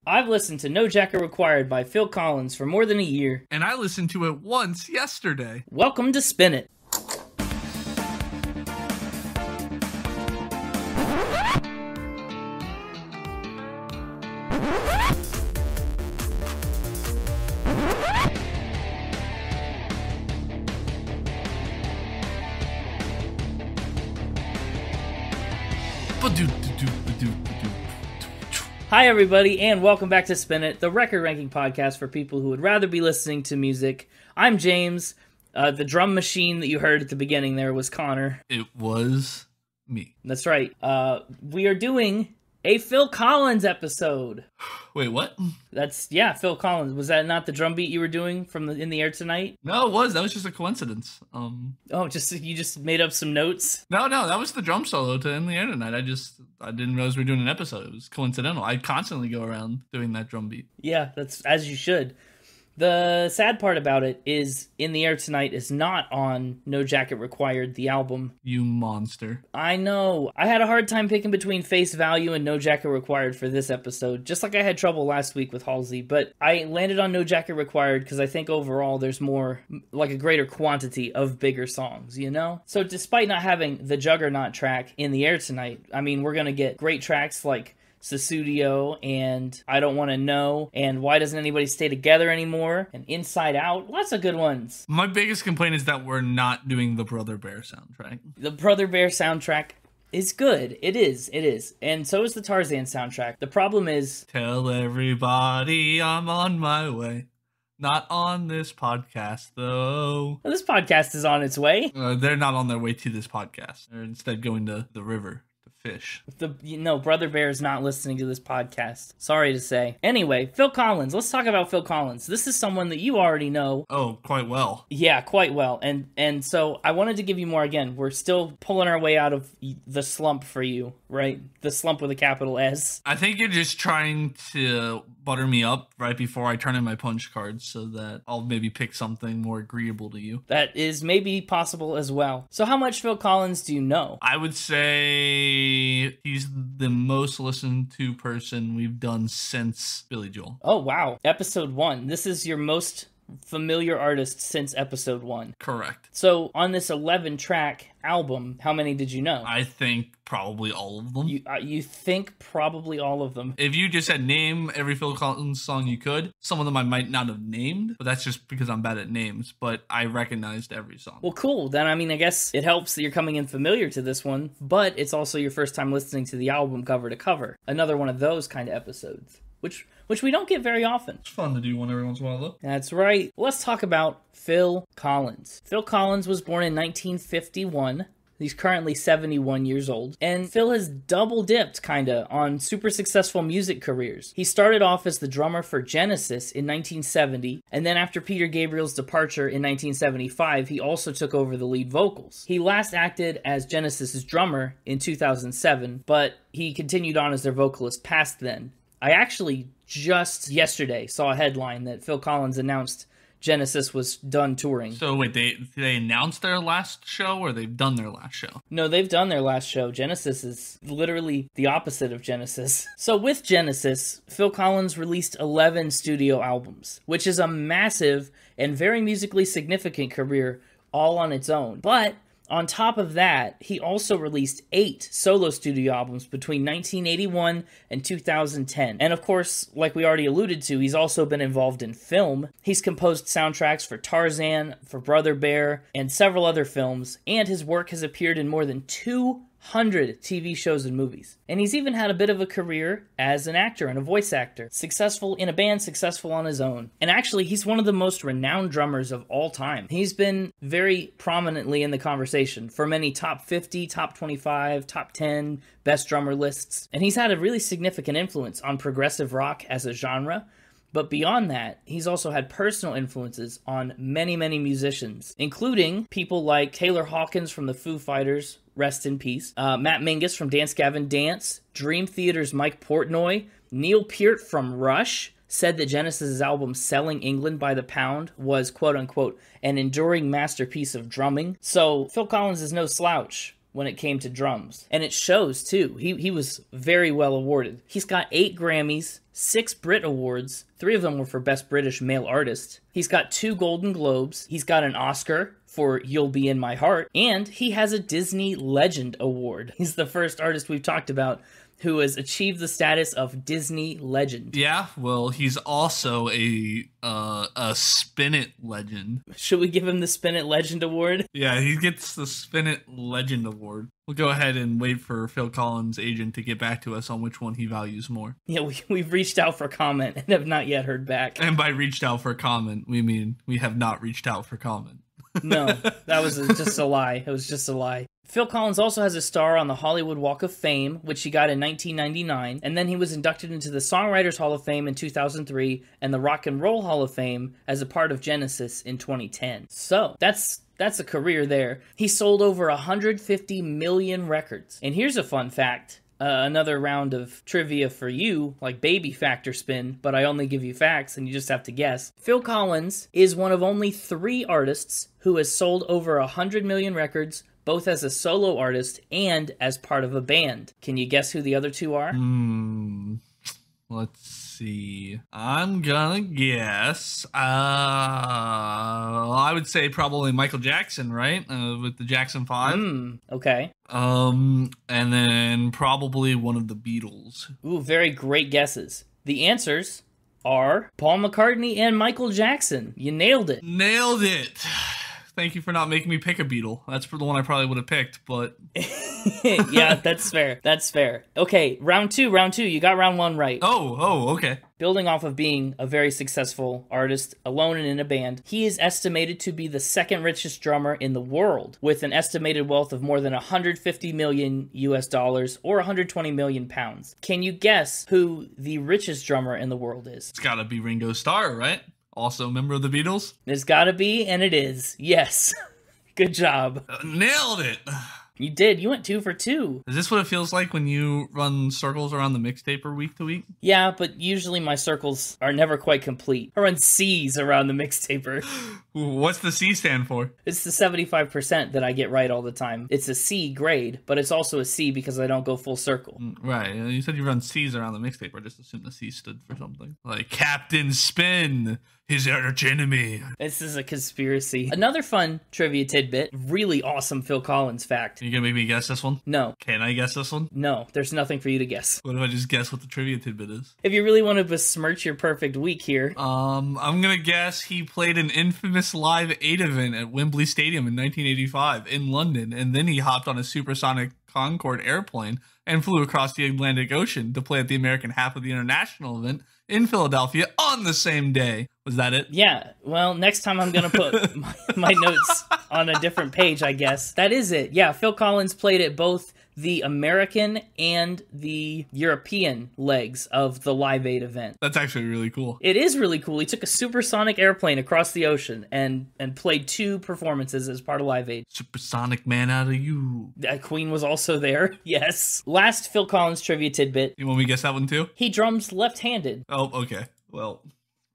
I've listened to No Jacket Required by Phil Collins for more than a year. And I listened to it once yesterday. Welcome to Spin It. Hi everybody, and welcome back to Spin It, the record ranking podcast for people who would rather be listening to music. I'm James. The drum machine that you heard at the beginning there was Connor. It was me. That's right. We are doing a Phil Collins episode. Wait, what? Phil Collins. Was that not the drum beat you were doing from In the Air Tonight? No, it was. That was just a coincidence. You just made up some notes? No, that was the drum solo to In the Air Tonight. I didn't realize we were doing an episode. It was coincidental. I constantly go around doing that drum beat. Yeah, that's as you should. The sad part about it is In the Air Tonight is not on No Jacket Required, the album. You monster. I know. I had a hard time picking between Face Value and No Jacket Required for this episode, just like I had trouble last week with Halsey, but I landed on No Jacket Required because I think overall there's more, like a greater quantity of bigger songs, you know? So despite not having the Juggernaut track In the Air Tonight, I mean, we're gonna get great tracks like Cesudio and I Don't Want to Know and Why Doesn't Anybody Stay Together Anymore and Inside Out. Lots of good ones. My biggest complaint is that we're not doing the Brother Bear soundtrack. The Brother Bear soundtrack is good. It is. And so is the Tarzan soundtrack. The problem is... Tell everybody I'm on my way. Not on this podcast, though. Well, this podcast is on its way. They're not on their way to this podcast. They're instead going to the river. Fish. Brother Bear is not listening to this podcast. Sorry to say. Anyway, Phil Collins. Let's talk about Phil Collins. This is someone that you already know. Oh, quite well. Yeah, quite well. And so I wanted to give you more again. We're still pulling our way out of the slump for you, right? The slump with a capital S. I think you're just trying to butter me up right before I turn in my punch cards so that I'll maybe pick something more agreeable to you. That is maybe possible as well. So how much Phil Collins do you know? I would say he's the most listened to person we've done since Billy Joel. Oh, wow. Episode 1. This is your most familiar artist since episode 1. Correct. So on this 11-track album, how many did you know? I think probably all of them. You think probably all of them? If you just said name every Phil Collins song you could, some of them I might not have named, but that's just because I'm bad at names, but I recognized every song. Well, cool. Then, I mean, I guess it helps that you're coming in familiar to this one, but it's also your first time listening to the album cover to cover. Another one of those kind of episodes, which we don't get very often. It's fun to do one every once in a while, though. That's right. Let's talk about Phil Collins. Phil Collins was born in 1951. He's currently 71 years old. And Phil has double dipped, kinda, on super successful music careers. He started off as the drummer for Genesis in 1970, and then after Peter Gabriel's departure in 1975, he also took over the lead vocals. He last acted as Genesis's drummer in 2007, but he continued on as their vocalist past then. I actually just yesterday saw a headline that Phil Collins announced Genesis was done touring. So wait, they announced their last show or they've done their last show? No, they've done their last show. Genesis is literally the opposite of Genesis. So with Genesis, Phil Collins released 11 studio albums, which is a massive and very musically significant career all on its own. But on top of that, he also released 8 solo studio albums between 1981 and 2010. And of course, like we already alluded to, he's also been involved in film. He's composed soundtracks for Tarzan, for Brother Bear, and several other films, and his work has appeared in more than 200 TV shows and movies. And he's even had a bit of a career as an actor and a voice actor. Successful in a band, successful on his own. And actually, he's one of the most renowned drummers of all time. He's been very prominently in the conversation for many top 50, top 25, top 10 best drummer lists. And he's had a really significant influence on progressive rock as a genre. But beyond that, he's also had personal influences on many, many musicians, including people like Taylor Hawkins from the Foo Fighters, rest in peace, Matt Mingus from Dance Gavin Dance, Dream Theater's Mike Portnoy, Neil Peart from Rush, said that Genesis' album Selling England by the Pound was, quote-unquote, an enduring masterpiece of drumming. So Phil Collins is no slouch. when it came to drums. And it shows, too. He was very well awarded. He's got 8 Grammys, 6 Brit Awards, 3 of them were for Best British Male Artist. He's got 2 Golden Globes. He's got an Oscar for You'll Be in My Heart. And he has a Disney Legend Award. He's the first artist we've talked about who has achieved the status of Disney Legend. Yeah, well, he's also a Spin It Legend. Should we give him the Spin It Legend Award? Yeah, he gets the Spin It Legend Award. We'll go ahead and wait for Phil Collins' agent to get back to us on which one he values more. Yeah, we've reached out for comment and have not yet heard back. And by reached out for comment, we mean we have not reached out for comment. No, that was just a lie. It was just a lie. Phil Collins also has a star on the Hollywood Walk of Fame, which he got in 1999, and then he was inducted into the Songwriters Hall of Fame in 2003 and the Rock and Roll Hall of Fame as a part of Genesis in 2010. So, that's a career there. He sold over 150 million records. And here's a fun fact. Another round of trivia for you, like baby factor spin, but I only give you facts and you just have to guess. Phil Collins is one of only 3 artists who has sold over 100 million records, both as a solo artist and as part of a band. Can you guess who the other 2 are? Let's see. I'm gonna guess. I would say probably Michael Jackson, right? With the Jackson 5. Okay. And then probably one of the Beatles. Ooh, very great guesses. The answers are Paul McCartney and Michael Jackson. You nailed it. Nailed it. Thank you for not making me pick a Beatle. That's the one I probably would have picked, but... Yeah, that's fair. That's fair. Okay, round two. You got round 1 right. Oh, okay. Building off of being a very successful artist, alone and in a band, he is estimated to be the 2nd richest drummer in the world, with an estimated wealth of more than 150 million US dollars or 120 million pounds. Can you guess who the richest drummer in the world is? It's gotta be Ringo Starr, right? Also a member of the Beatles? There's gotta be, and it is. Yes. Good job. Nailed it! You did. You went 2 for 2. Is this what it feels like when you run circles around the mixtaper week to week? Yeah, but usually my circles are never quite complete. I run C's around the mixtaper. What's the C stand for? It's the 75% that I get right all the time. It's a C grade, but it's also a C because I don't go full circle. Right. You said you run C's around the mixtaper. I just assumed the C stood for something. Like Captain Spin, his arch enemy. This is a conspiracy. Another fun trivia tidbit. Really awesome Phil Collins fact. You gonna make me guess this one? No. Can I guess this one? No, there's nothing for you to guess. What if I just guess what the trivia tidbit is? If you really want to besmirch your perfect week here. I'm gonna guess he played an infamous Live 8 event at Wembley Stadium in 1985 in London, and then he hopped on a supersonic Concorde airplane and flew across the Atlantic Ocean to play at the American half of the international event in Philadelphia on the same day. Was that it? Yeah. Well, next time I'm going to put my notes on a different page, I guess. That is it. Yeah, Phil Collins played at both the American and the European legs of the Live 8 event. That's actually really cool. It is really cool. He took a supersonic airplane across the ocean and played 2 performances as part of Live 8. Supersonic man out of you. Queen was also there. Yes. Last Phil Collins trivia tidbit. You want me to guess that one too? He drums left-handed. Oh, okay. Well,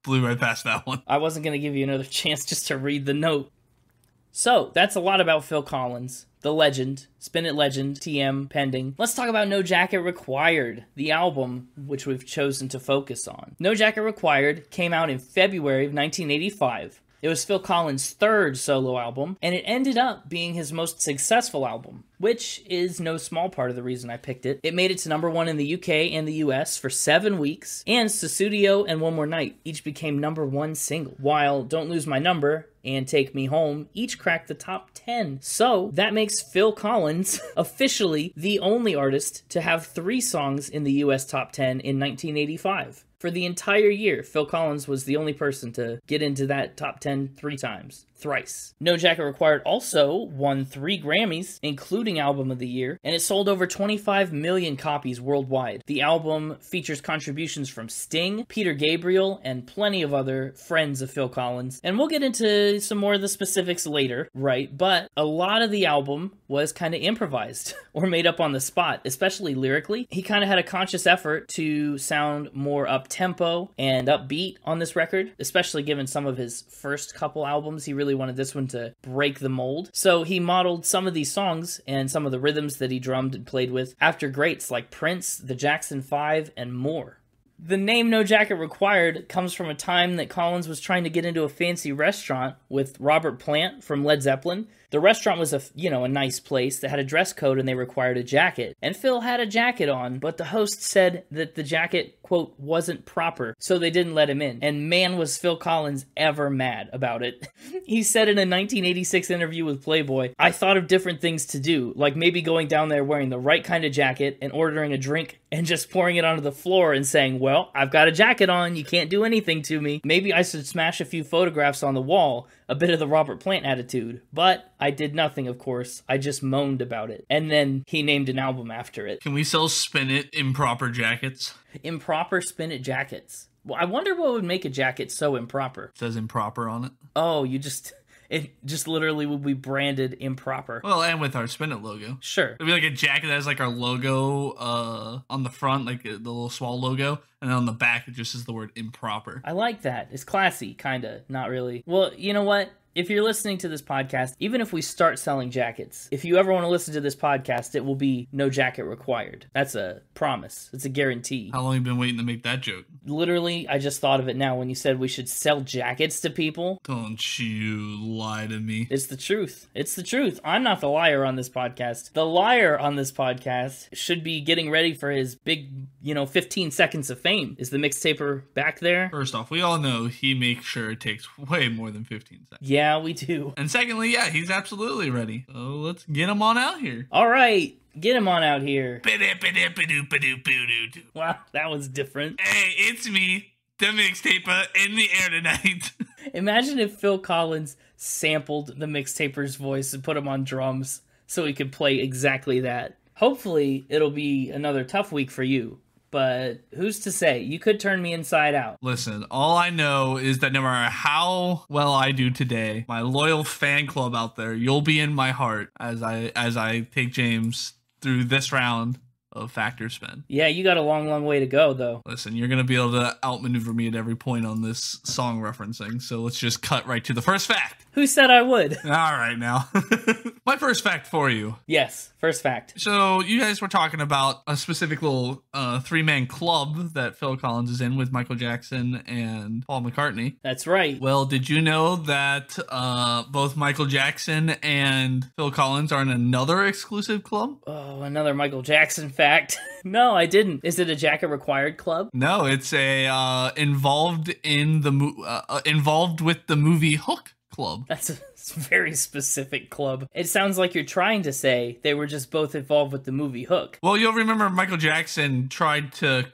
blew right past that one. I wasn't going to give you another chance just to read the note. So, that's a lot about Phil Collins, the legend, Spin It Legend, TM pending. Let's talk about No Jacket Required, the album which we've chosen to focus on. No Jacket Required came out in February of 1985. It was Phil Collins' 3rd solo album, and it ended up being his most successful album, which is no small part of the reason I picked it. It made it to #1 in the UK and the US for 7 weeks, and Cesudio and One More Night each became #1 single, while Don't Lose My Number and Take Me Home each cracked the top 10. So that makes Phil Collins officially the only artist to have 3 songs in the US top 10 in 1985. For the entire year, Phil Collins was the only person to get into that top 10 3 times. Thrice. No Jacket Required also won 3 Grammys, including Album of the Year, and it sold over 25 million copies worldwide. The album features contributions from Sting, Peter Gabriel, and plenty of other friends of Phil Collins. And we'll get into some more of the specifics later, right? But a lot of the album was kind of improvised or made up on the spot, especially lyrically. He kind of had a conscious effort to sound more upbeat up-tempo and upbeat on this record, especially given some of his first couple albums. He really wanted this one to break the mold. So he modeled some of these songs and some of the rhythms that he drummed and played with after greats like Prince, the Jackson 5, and more. The name No Jacket Required comes from a time that Collins was trying to get into a fancy restaurant with Robert Plant from Led Zeppelin. The restaurant was a nice place that had a dress code and they required a jacket. And Phil had a jacket on, but the host said that the jacket, quote, wasn't proper, so they didn't let him in. And man, was Phil Collins ever mad about it. He said in a 1986 interview with Playboy, "I thought of different things to do, like maybe going down there wearing the right kind of jacket and ordering a drink and just pouring it onto the floor and saying, well, I've got a jacket on, you can't do anything to me. Maybe I should smash a few photographs on the wall, a bit of the Robert Plant attitude. But I did nothing, of course. I just moaned about it." And then he named an album after it. Can we sell Spin It improper jackets? Improper Spin It jackets. Well, I wonder what would make a jacket so improper. It says improper on it. Oh, it just literally would be branded improper. Well, and with our Spin It logo. Sure. It'd be like a jacket that has like our logo on the front, like the little small logo, and then on the back it just says the word improper. I like that. It's classy, kinda. Not really. Well, you know what? If you're listening to this podcast, even if we start selling jackets, if you ever want to listen to this podcast, it will be No Jacket Required. That's a promise. It's a guarantee. How long have you been waiting to make that joke? Literally, I just thought of it now when you said we should sell jackets to people. Don't you lie to me. It's the truth. It's the truth. I'm not the liar on this podcast. The liar on this podcast should be getting ready for his big, 15 seconds of fame. Is the mixtaper back there? First off, we all know he makes sure it takes way more than 15 seconds. Yeah, we do. And secondly, yeah, he's absolutely ready. So let's get him on out here. All right. Get him on out here. Wow, that was different. Hey, it's me, the mixtaper, in the air tonight. Imagine if Phil Collins sampled the mixtaper's voice and put him on drums so he could play exactly that. Hopefully, it'll be another tough week for you. But who's to say? You could turn me inside out. Listen, all I know is that no matter how well I do today, my loyal fan club out there, you'll be in my heart as I take James through this round of Factor Spin. Yeah, you got a long, long way to go, though. Listen, you're going to be able to outmaneuver me at every point on this song referencing, so let's just cut right to the first fact. Who said I would? All right, now. My first fact for you. Yes, first fact. So you guys were talking about a specific little three-man club that Phil Collins is in with Michael Jackson and Paul McCartney. That's right. Well, did you know that both Michael Jackson and Phil Collins are in another exclusive club? Oh, another Michael Jackson fact. No, I didn't. Is it a jacket required club? No, it's a involved with the movie Hook club. That's a very specific club. It sounds like you're trying to say they were just both involved with the movie Hook. Well, you'll remember Michael Jackson tried to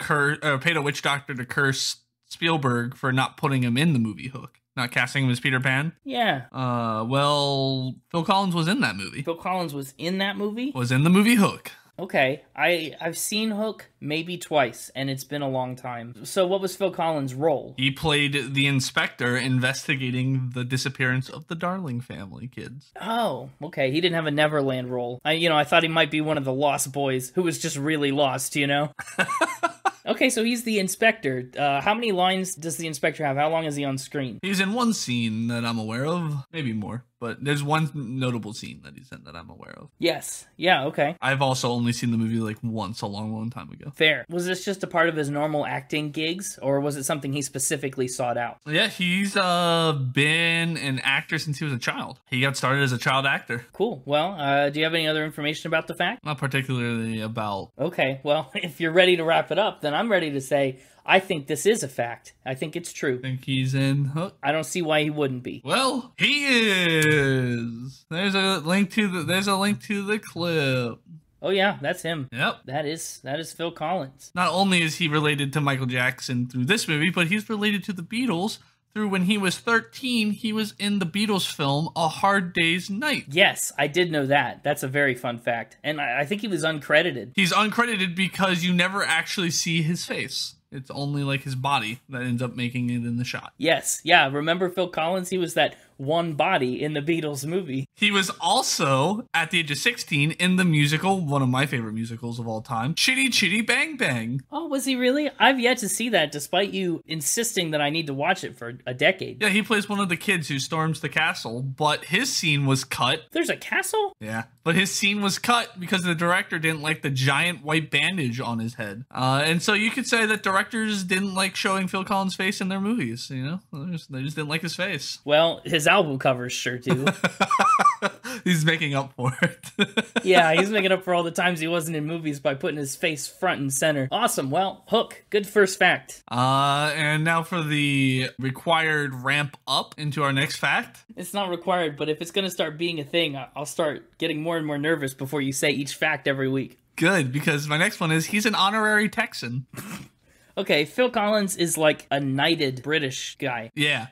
paid a witch doctor to curse Spielberg for not putting him in the movie Hook. Not casting him as Peter Pan? Yeah. Well, Phil Collins was in that movie. Phil Collins was in that movie? Was in the movie Hook. Okay, I've seen Hook maybe twice, and it's been a long time. So what was Phil Collins' role? He played the inspector investigating the disappearance of the Darling family kids. Oh, okay. He didn't have a Neverland role. I thought he might be one of the Lost Boys who was just really lost, Okay, so he's the inspector. How many lines does the inspector have? How long is he on screen? He's in one scene that I'm aware of. Maybe more. But there's one notable scene that he's in that I'm aware of. Yes. Yeah, okay. I've also only seen the movie like once a long, long time ago. Fair. Was this just a part of his normal acting gigs, or was it something he specifically sought out? Yeah, he's been an actor since he was a child. He got started as a child actor. Cool. Well, do you have any other information about the fact? Not particularly about... Okay, well, if you're ready to wrap it up, then I'm ready to say... I think this is a fact. I think it's true. Think he's in Hook? I don't see why he wouldn't be. Well, he is. There's a link to the clip. Oh yeah, that's him. Yep. That is Phil Collins. Not only is he related to Michael Jackson through this movie, but he's related to the Beatles through when he was 13, he was in the Beatles film A Hard Day's Night. Yes, I did know that. That's a very fun fact. And I think he was uncredited. He's uncredited because you never actually see his face. It's only like his body that ends up making it in the shot. Yes. Yeah. Remember Phil Collins? He was that one body in the Beatles movie. He was also, at the age of 16, in the musical, one of my favorite musicals of all time, Chitty Chitty Bang Bang. Oh, was he really? I've yet to see that, despite you insisting that I need to watch it for a decade. Yeah, he plays one of the kids who storms the castle, but his scene was cut. There's a castle? Yeah, but his scene was cut because the director didn't like the giant white bandage on his head. And so you could say that directors didn't like showing Phil Collins' face in their movies, you know? They just didn't like his face. Well, his album covers sure do. He's making up for it. Yeah, he's making up for all the times he wasn't in movies by putting his face front and center. Awesome. Well, Hook, good first fact. And now for the required ramp up into our next fact. It's not required, but if it's going to start being a thing, I'll start getting more and more nervous before you say each fact every week. Good, because my next one is he's an honorary Texan. Okay, Phil Collins is like a knighted British guy. Yeah.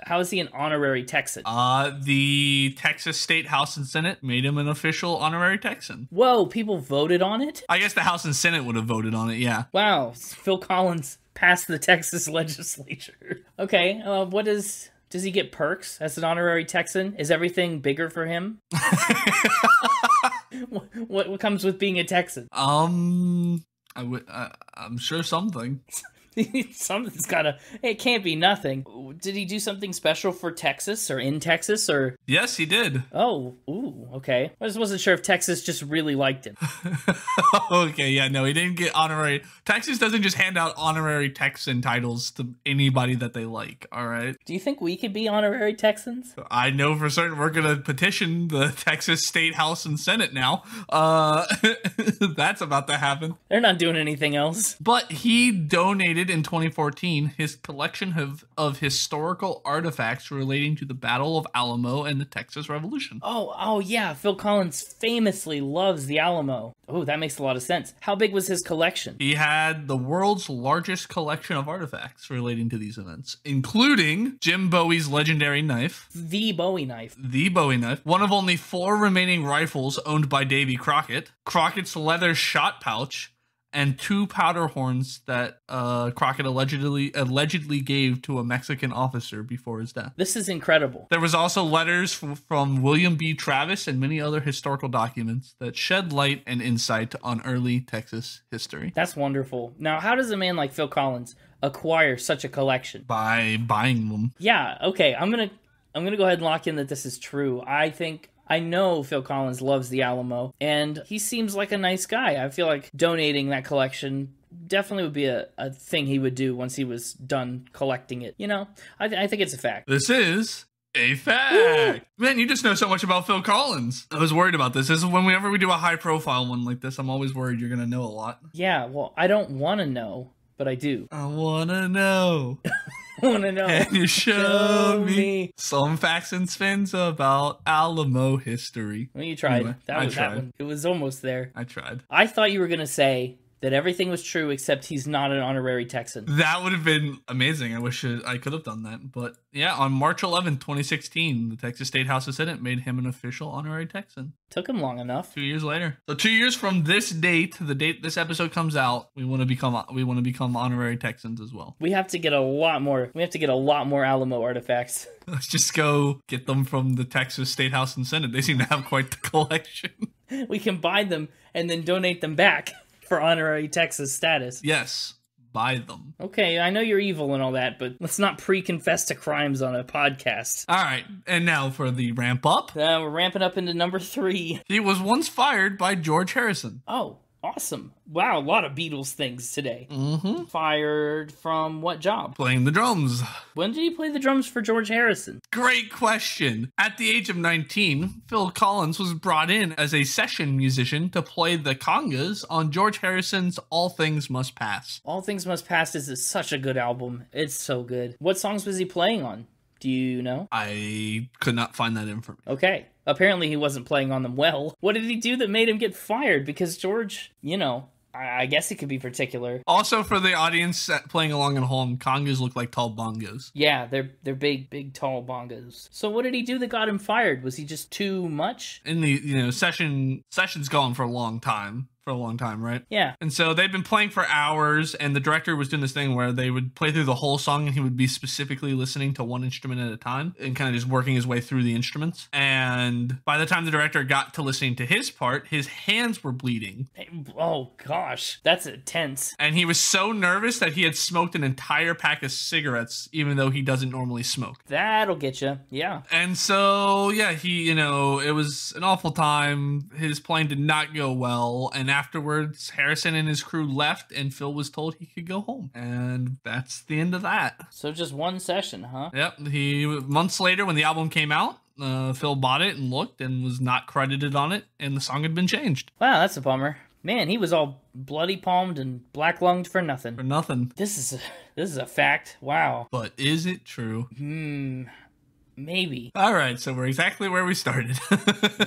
How is he an honorary Texan? The Texas State House and Senate made him an official honorary Texan. Whoa, people voted on it? I guess the House and Senate would have voted on it, yeah. Wow, Phil Collins passed the Texas legislature. Okay, does he get perks as an honorary Texan? Is everything bigger for him? What comes with being a Texan? I'm sure something. Something's gotta. It can't be nothing. Did he do something special for Texas or in Texas or? Yes, he did. Oh, ooh, okay. I just wasn't sure if Texas just really liked him. Okay, yeah, no, he didn't get honorary. Texas doesn't just hand out honorary Texan titles to anybody that they like, all right? Do you think we could be honorary Texans? I know for certain we're going to petition the Texas State House and Senate now. That's about to happen. They're not doing anything else. But he donated in 2014 his collection of historical artifacts relating to the Battle of Alamo and the Texas Revolution. Oh yeah, Phil Collins famously loves the Alamo. Oh, that makes a lot of sense. How big was his collection? He had the world's largest collection of artifacts relating to these events, including Jim Bowie's legendary knife. The Bowie knife. The Bowie knife. One of only 4 remaining rifles owned by Davy Crockett. Crockett's leather shot pouch. And 2 powder horns that Crockett allegedly gave to a Mexican officer before his death. This is incredible. There was also letters from William B. Travis and many other historical documents that shed light and insight on early Texas history. That's wonderful. Now, how does a man like Phil Collins acquire such a collection? By buying them. Yeah, okay. I'm gonna go ahead and lock in that this is true. I know Phil Collins loves the Alamo, and he seems like a nice guy. I feel like donating that collection definitely would be a thing he would do once he was done collecting it. You know, I think it's a fact. This is a fact. Woo! Man, you just know so much about Phil Collins. I was worried about this. Whenever we do a high-profile one like this, I'm always worried you're going to know a lot. Yeah, well, I don't want to know, but I do. I want to know. Want to know? Can you show me some facts and spins about Alamo history? Well, you tried. Anyway, That one. It was almost there. I tried. I thought you were going to say that everything was true except he's not an honorary Texan. That would have been amazing. I wish I could have done that. But yeah, on March 11th, 2016, the Texas State House of Senate made him an official honorary Texan. Took him long enough. 2 years later. So 2 years from this date, the date this episode comes out, we want to become honorary Texans as well. We have to get a lot more. We have to get a lot more Alamo artifacts. Let's just go get them from the Texas State House and Senate. They seem to have quite the collection. We can buy them and then donate them back for honorary Texas status. Yes. Buy them. Okay, I know you're evil and all that, but let's not pre-confess to crimes on a podcast. All right, and now for the ramp up. We're ramping up into number 3. He was once fired by George Harrison. Oh, awesome. Wow, a lot of Beatles things today. Mm-hmm. Fired from what job? Playing the drums. When did he play the drums for George Harrison? Great question. At the age of 19, Phil Collins was brought in as a session musician to play the congas on George Harrison's All Things Must Pass. All Things Must Pass is such a good album. It's so good. What songs was he playing on? Do you know? I could not find that information. Okay. Apparently he wasn't playing on them well. What did he do that made him get fired? Because George, I guess it could be particular. Also, for the audience playing along at home, congas look like tall bongos. Yeah, they're big, tall bongos. So what did he do that got him fired? Was he just too much? In the sessions go on for a long time. for a long time, right? Yeah. And so they'd been playing for hours, and the director was doing this thing where they would play through the whole song, and he would be specifically listening to one instrument at a time and kind of just working his way through the instruments. And by the time the director got to listening to his part, his hands were bleeding. Oh, gosh. That's intense. And he was so nervous that he had smoked an entire pack of cigarettes, even though he doesn't normally smoke. That'll get you. Yeah. And so, yeah, he, it was an awful time. His playing did not go well. And afterwards, Harrison and his crew left, and Phil was told he could go home. And that's the end of that. So just one session, huh? Yep. Months later, when the album came out, Phil bought it and looked and was not credited on it, and the song had been changed. Wow, that's a bummer. Man, he was all bloody palmed and black lunged for nothing. For nothing. This is a fact. Wow. But is it true? Maybe. All right, so we're exactly where we started.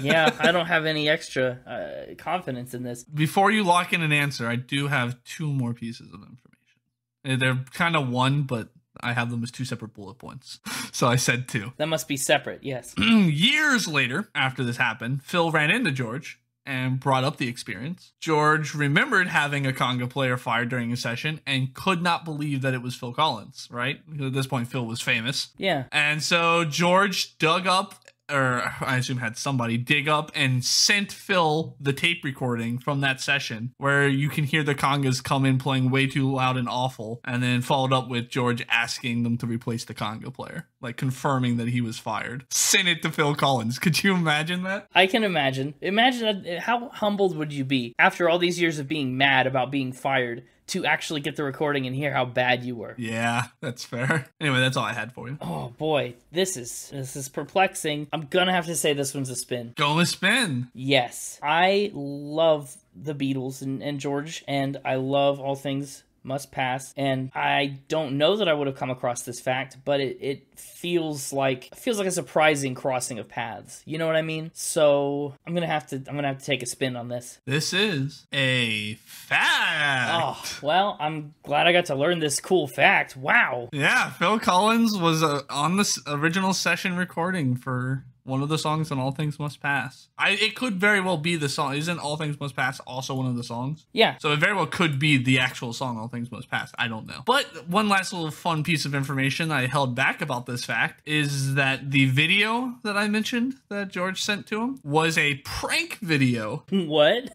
Yeah, I don't have any extra confidence in this. Before you lock in an answer, I do have two more pieces of information. They're kind of one, but I have them as two separate bullet points. So I said two. That must be separate, yes. Years later, after this happened, Phil ran into George and brought up the experience. George remembered having a conga player fired during a session and could not believe that it was Phil Collins, right? At this point, Phil was famous. Yeah. And so George dug up, or I assume had somebody dig up and sent Phil the tape recording from that session where you can hear the congas come in playing way too loud and awful, and then followed up with George asking them to replace the conga player, like confirming that he was fired. Sent it to Phil Collins. Could you imagine that? I can imagine. Imagine how humbled would you be after all these years of being mad about being fired to actually get the recording and hear how bad you were. Yeah, that's fair. Anyway, that's all I had for you. Oh boy, this is perplexing. I'm gonna have to say this one's a spin. Go with spin. Yes, I love the Beatles and George, and I love All Things Must Pass, and I don't know that I would have come across this fact, but it feels like a surprising crossing of paths. You know what I mean? So I'm gonna have to take a spin on this. This is a fact. Oh, well, I'm glad I got to learn this cool fact. Wow. Yeah, Phil Collins was on this original session recording for one of the songs on All Things Must Pass. It could very well be the song. Isn't All Things Must Pass also one of the songs? Yeah. So it very well could be the actual song All Things Must Pass. I don't know. But one last little fun piece of information I held back about this fact is that the video that I mentioned that George sent to him was a prank video. What?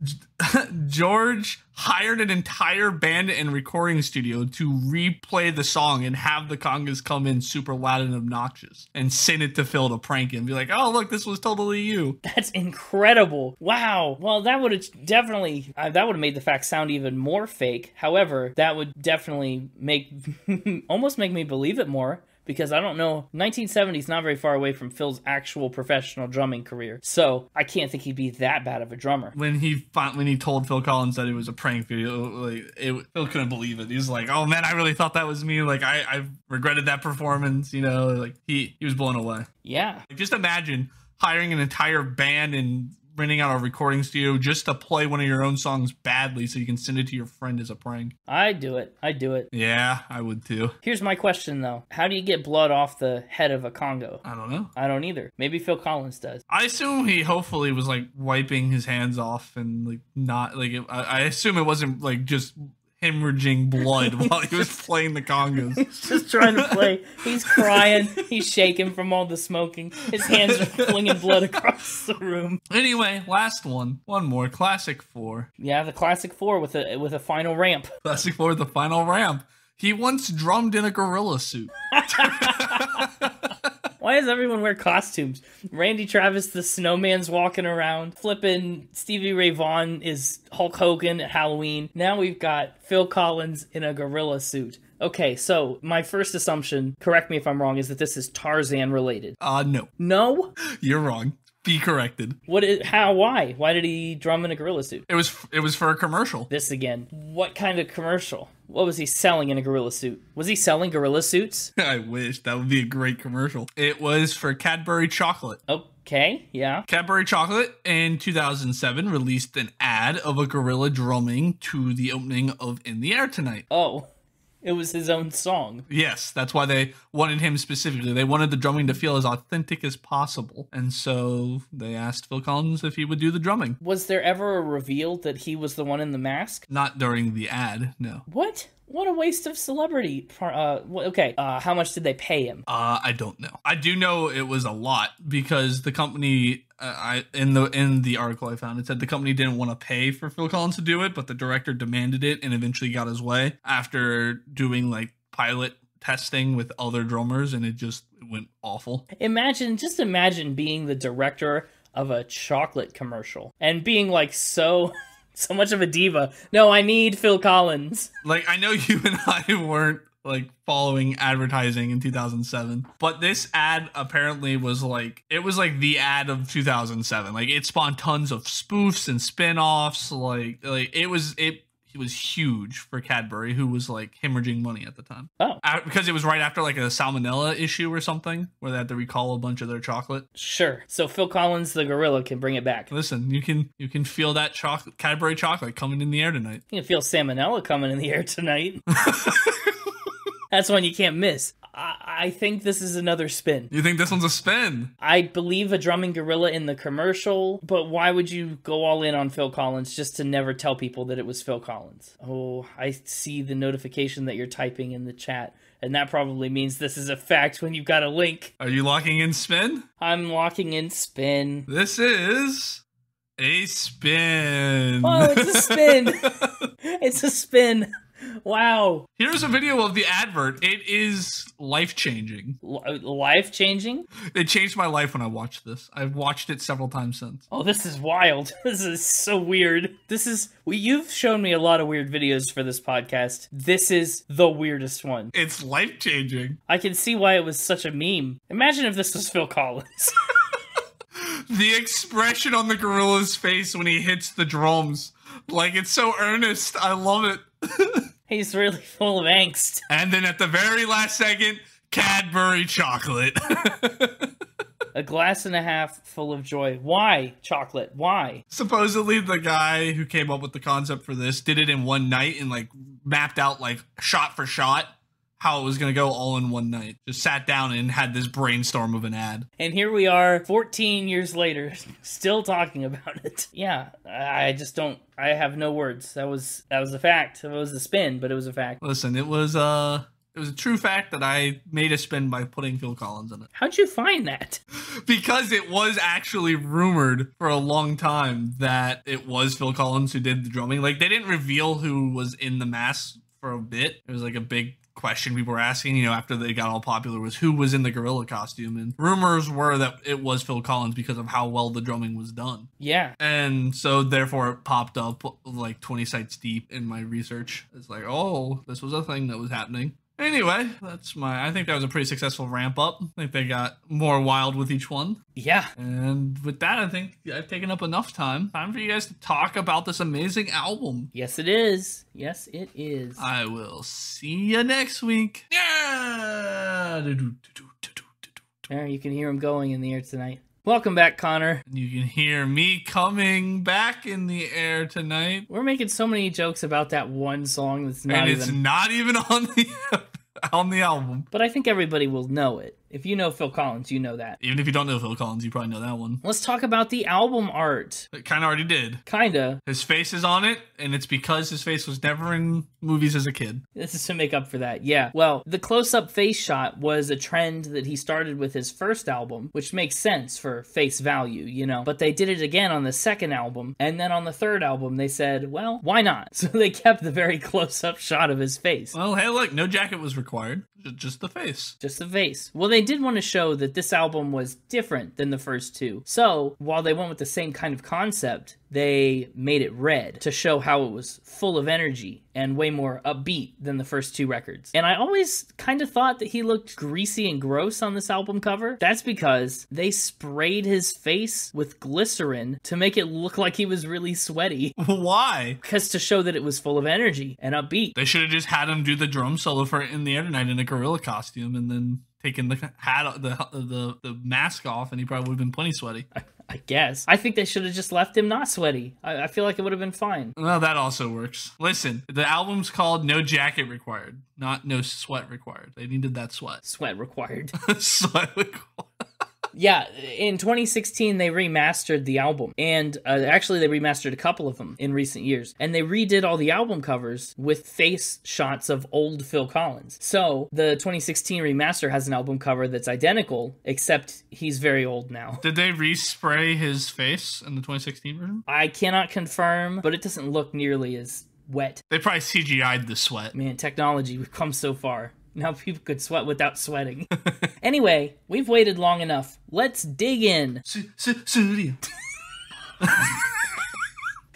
George hired an entire band and recording studio to replay the song and have the congas come in super loud and obnoxious and send it to Phil to prank him. Be like, oh, look, this was totally you. That's incredible. Wow. Well, that would have definitely, that would have made the fact sound even more fake. However, that would definitely almost make me believe it more. Because I don't know, 1970 is not very far away from Phil's actual professional drumming career. So I can't think he'd be that bad of a drummer. When he told Phil Collins that it was a prank video, Phil couldn't believe it. He was like, oh man, I really thought that was me. Like I regretted that performance, like he was blown away. Yeah. Just imagine hiring an entire band and renting out a recording studio just to play one of your own songs badly so you can send it to your friend as a prank. I'd do it. Yeah, I would too. Here's my question though. How do you get blood off the head of a Congo? I don't know. I don't either. Maybe Phil Collins does. I assume he hopefully was like wiping his hands off and like not like I assume it wasn't like just hemorrhaging blood while he was playing the congas. He's just trying to play. He's crying. He's shaking from all the smoking. His hands are flinging blood across the room. Anyway, last one. One more. Classic 4. Yeah, the classic 4 with a final ramp. Classic 4 with the final ramp. He once drummed in a gorilla suit. Why does everyone wear costumes? Randy Travis, the snowman's walking around. Flippin' Stevie Ray Vaughan is Hulk Hogan at Halloween. Now we've got Phil Collins in a gorilla suit. Okay, so my first assumption, correct me if I'm wrong, is that this is Tarzan related. No. No? You're wrong. Be corrected. Why? Why did he drum in a gorilla suit? It was for a commercial. This again. What kind of commercial? What was he selling in a gorilla suit? Was he selling gorilla suits? I wish. That would be a great commercial. It was for Cadbury Chocolate. Okay, yeah. Cadbury Chocolate in 2007 released an ad of a gorilla drumming to the opening of In the Air Tonight. Oh. It was his own song. Yes, that's why they wanted him specifically. They wanted the drumming to feel as authentic as possible. And so they asked Phil Collins if he would do the drumming. Was there ever a reveal that he was the one in the mask? Not during the ad, no. What? What a waste of celebrity. Okay, how much did they pay him? I don't know. I do know it was a lot because the company, in the article I found, it said the company didn't want to pay for Phil Collins to do it, but the director demanded it and eventually got his way after doing like pilot testing with other drummers, and it just went awful. Just imagine being the director of a chocolate commercial and being like so much of a diva. No, I need Phil Collins. Like, I know you and I weren't like following advertising in 2007, but this ad apparently was like, it was like the ad of 2007. Like, it spawned tons of spoofs and spin-offs. Like it was huge for Cadbury, who was like hemorrhaging money at the time. Oh. Because it was right after like a salmonella issue or something where they had to recall a bunch of their chocolate. Sure. So Phil Collins, the gorilla, can bring it back. Listen, you can feel that Cadbury chocolate coming in the air tonight. You can feel salmonella coming in the air tonight. That's one you can't miss. I think this is another spin. You think this one's a spin? I believe a drumming gorilla in the commercial, but why would you go all in on Phil Collins just to never tell people that it was Phil Collins? Oh, I see the notification that you're typing in the chat, and that probably means this is a fact when you've got a link. Are you locking in spin? I'm locking in spin. This is a spin. Oh, it's a spin. It's a spin. Wow. Here's a video of the advert. It is life-changing. Life-changing? It changed my life when I watched this. I've watched it several times since. Oh, this is wild. This is so weird. You've shown me a lot of weird videos for this podcast. This is the weirdest one. It's life-changing. I can see why it was such a meme. Imagine if this was Phil Collins. The expression on the gorilla's face when he hits the drums. Like, it's so earnest. I love it. He's really full of angst. And then at the very last second, Cadbury chocolate. A glass and a half full of joy. Why chocolate? Why? Supposedly the guy who came up with the concept for this did it in one night and like mapped out like shot for shot how it was going to go all in one night. Just sat down and had this brainstorm of an ad. And here we are 14 years later, still talking about it. Yeah, I have no words. That was a fact. It was a spin, but it was a fact. Listen, it was a true fact that I made a spin by putting Phil Collins in it. How'd you find that? Because it was actually rumored for a long time that it was Phil Collins who did the drumming. Like, they didn't reveal who was in the mask for a bit. It was like a big question people were asking, after they got all popular, was who was in the gorilla costume, and rumors were that it was Phil Collins because of how well the drumming was done. Yeah. And so therefore it popped up like 20 sites deep in my research. It's like, oh, this was a thing that was happening. Anyway, I think that was a pretty successful ramp up. I think they got more wild with each one. Yeah. And with that, I think I've taken up enough time. Time for you guys to talk about this amazing album. Yes, it is. Yes, it is. I will see you next week. Yeah. There, you can hear him going in the air tonight. Welcome back, Connor. And you can hear me coming back in the air tonight. We're making so many jokes about that one song that's not it's not even on the album. But I think everybody will know it. If you know Phil Collins, you know that. Even if you don't know Phil Collins, you probably know that one. Let's talk about the album art. It kind of already did. Kinda. His face is on it, and it's because his face was never in movies as a kid. This is to make up for that, yeah. Well, the close-up face shot was a trend that he started with his first album, which makes sense for face value, But they did it again on the second album, and then on the third album, they said, well, why not? So they kept the very close-up shot of his face. Well, hey, look, no jacket was required. Just the face. Just the face. Well, they did want to show that this album was different than the first two. So, while they went with the same kind of concept, they made it red to show how it was full of energy and way more upbeat than the first two records. And I always kind of thought that he looked greasy and gross on this album cover. That's because they sprayed his face with glycerin to make it look like he was really sweaty. Why? Because to show that it was full of energy and upbeat. They should have just had him do the drum solo for In the Air Tonight in a gorilla costume and then taken the hat, the mask off, and he probably would have been plenty sweaty. I guess. I think they should have just left him not sweaty. I feel like it would have been fine. Well, that also works. Listen, the album's called No Jacket Required, not No Sweat Required. They needed that sweat. Sweat required. Sweat required. Yeah, in 2016, they remastered the album. And actually, they remastered a couple of them in recent years. And they redid all the album covers with face shots of old Phil Collins. So the 2016 remaster has an album cover that's identical, except he's very old now. Did they respray his face in the 2016 version? I cannot confirm, but it doesn't look nearly as wet. They probably CGI'd the sweat. Man, technology, we've come so far. Now people could sweat without sweating. Anyway, we've waited long enough. Let's dig in. Cesudio.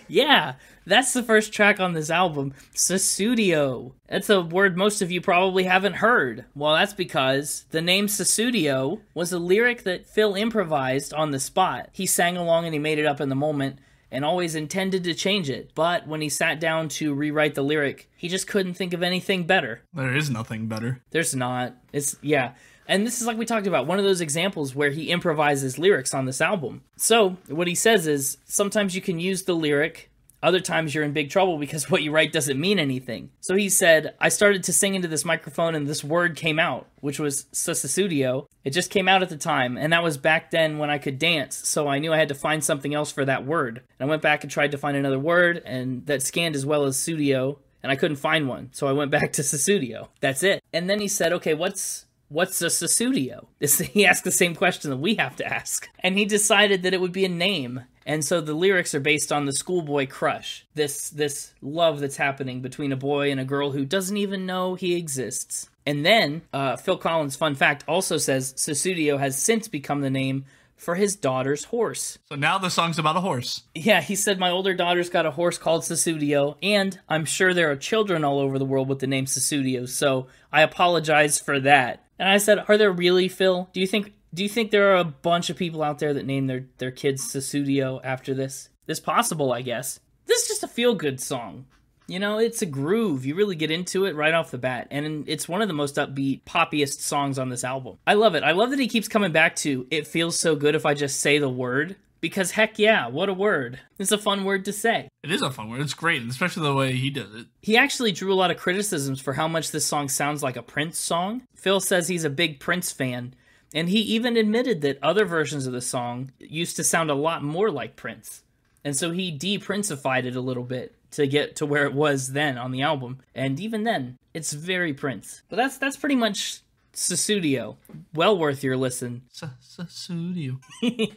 Yeah, that's the first track on this album, Cesudio. That's a word most of you probably haven't heard. Well, that's because the name Cesudio was a lyric that Phil improvised on the spot. He sang along and he made it up in the moment, and always intended to change it. But when he sat down to rewrite the lyric, he just couldn't think of anything better. There is nothing better. There's not. Yeah. And this is like we talked about, one of those examples where he improvises lyrics on this album. So what he says is, sometimes you can use the lyric, other times you're in big trouble because what you write doesn't mean anything. So he said, I started to sing into this microphone and this word came out, which was Su-Su-Sussudio. It just came out at the time, and that was back then when I could dance, so I knew I had to find something else for that word. And I went back and tried to find another word, and that scanned as well as studio, and I couldn't find one, so I went back to Cesudio. That's it. And then he said, okay, what's a Cesudio? He asked the same question that we have to ask. And he decided that it would be a name. And so the lyrics are based on the schoolboy crush. This love that's happening between a boy and a girl who doesn't even know he exists. And then, Phil Collins, fun fact, also says Cesudio has since become the name for his daughter's horse. So now the song's about a horse. Yeah, he said, my older daughter's got a horse called Cesudio, and I'm sure there are children all over the world with the name Cesudio, so I apologize for that. And I said, are there really, Phil? Do you think there are a bunch of people out there that name their kids Cesudio after this? It's possible, I guess. This is just a feel-good song. You know, it's a groove. You really get into it right off the bat. And it's one of the most upbeat, poppiest songs on this album. I love it. I love that he keeps coming back to, it feels so good if I just say the word. Because heck yeah, what a word. It's a fun word to say. It is a fun word. It's great, especially the way he does it. He actually drew a lot of criticisms for how much this song sounds like a Prince song. Phil says he's a big Prince fan. And he even admitted that other versions of the song used to sound a lot more like Prince. And so he de-Princified it a little bit to get to where it was then on the album. And even then, it's very Prince. But that's pretty much Cesudio. Well worth your listen. Cesudio.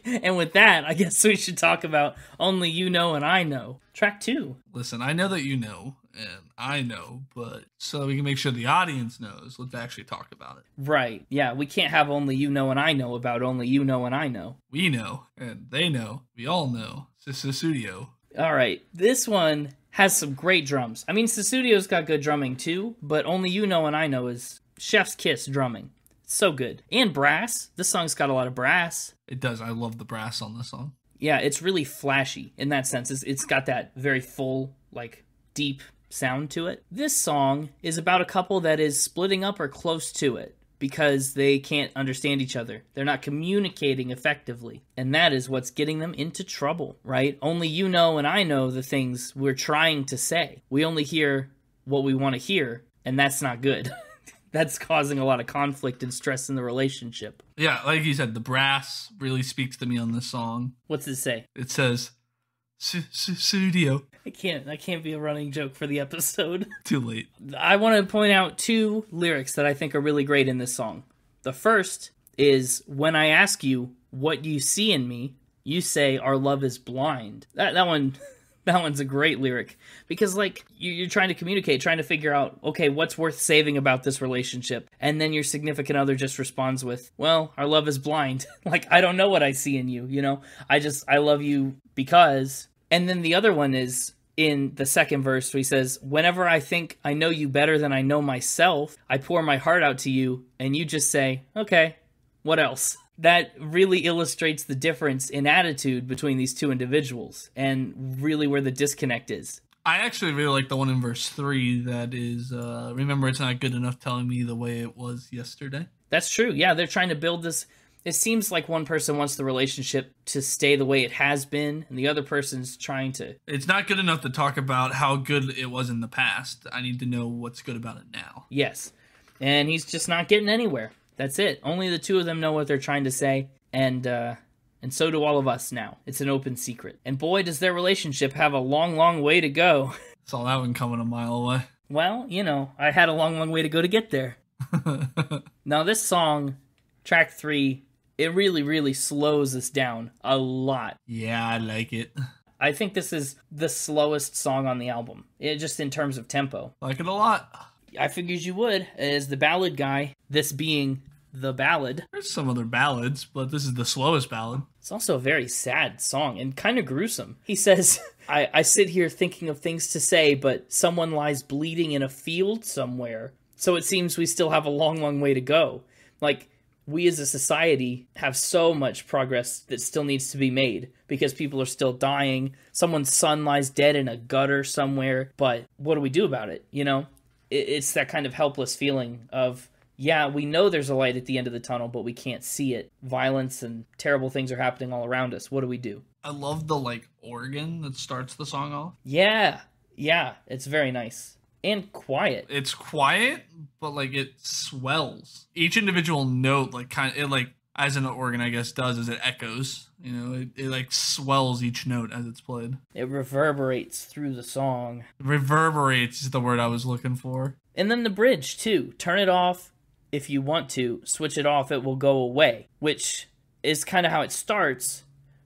And with that, I guess we should talk about Only You Know and I Know. Track 2. Listen, I know that you know, and I know, but so we can make sure the audience knows, let's actually talk about it. Right. Yeah, we can't have Only You Know and I Know about Only You Know and I Know. We know, and they know, we all know. Cesudio. All right, this one has some great drums. I mean, Cesudio's got good drumming too, but Only You Know and I Know is chef's kiss drumming. So good. And brass. This song's got a lot of brass. It does. I love the brass on this song. Yeah, it's really flashy in that sense. It's got that very full, like, deep sound to it. This song is about a couple that is splitting up or close to it because they can't understand each other. They're not communicating effectively. And that is what's getting them into trouble, right? Only you know and I know the things we're trying to say. We only hear what we want to hear, and that's not good. That's causing a lot of conflict and stress in the relationship. Yeah, like you said, the brass really speaks to me on this song. What's it say? It says, Cesudio. That can't be a running joke for the episode. Too late. I want to point out 2 lyrics that I think are really great in this song. The first is, when I ask you what you see in me, you say our love is blind. That one's a great lyric because, like, you're trying to communicate, trying to figure out, okay, what's worth saving about this relationship? And then your significant other just responds with, well, our love is blind. Like, I don't know what I see in you, you know? I love you because... And then the other one is in the second verse where he says, whenever I think I know you better than I know myself, I pour my heart out to you and you just say, okay, what else? That really illustrates the difference in attitude between these 2 individuals and really where the disconnect is. I actually really like the one in verse 3 that is, remember it's not good enough telling me the way it was yesterday. That's true. Yeah, they're trying to build this It seems like one person wants the relationship to stay the way it has been, and the other person's trying to... It's not good enough to talk about how good it was in the past. I need to know what's good about it now. Yes. And he's just not getting anywhere. That's it. Only the two of them know what they're trying to say, and so do all of us now. It's an open secret. And boy, does their relationship have a long, long way to go. Saw that one coming a mile away. Well, you know, I had a long, long way to go to get there. Now, this song, track 3, it really, really slows us down a lot. Yeah, I like it. I think this is the slowest song on the album, just in terms of tempo. Like it a lot. I figured you would, as the ballad guy, this being the ballad. There's some other ballads, but this is the slowest ballad. It's also a very sad song and kind of gruesome. He says, I sit here thinking of things to say, but someone lies bleeding in a field somewhere. So it seems we still have a long, long way to go. Like, we as a society have so much progress that still needs to be made because people are still dying. Someone's son lies dead in a gutter somewhere. But what do we do about it? You know, it's that kind of helpless feeling of, yeah, we know there's a light at the end of the tunnel, but we can't see it. Violence and terrible things are happening all around us. What do we do? I love the, like, organ that starts the song off. Yeah, it's very nice. And quiet. It's quiet, but, like, it swells. Each individual note, like, kind of, it, like, as an organ, I guess, does, is it echoes. You know, it like, swells each note as it's played. It reverberates through the song. Reverberates is the word I was looking for. And then the bridge, too. Turn it off if you want to. Switch it off, it will go away. Which is kind of how it starts.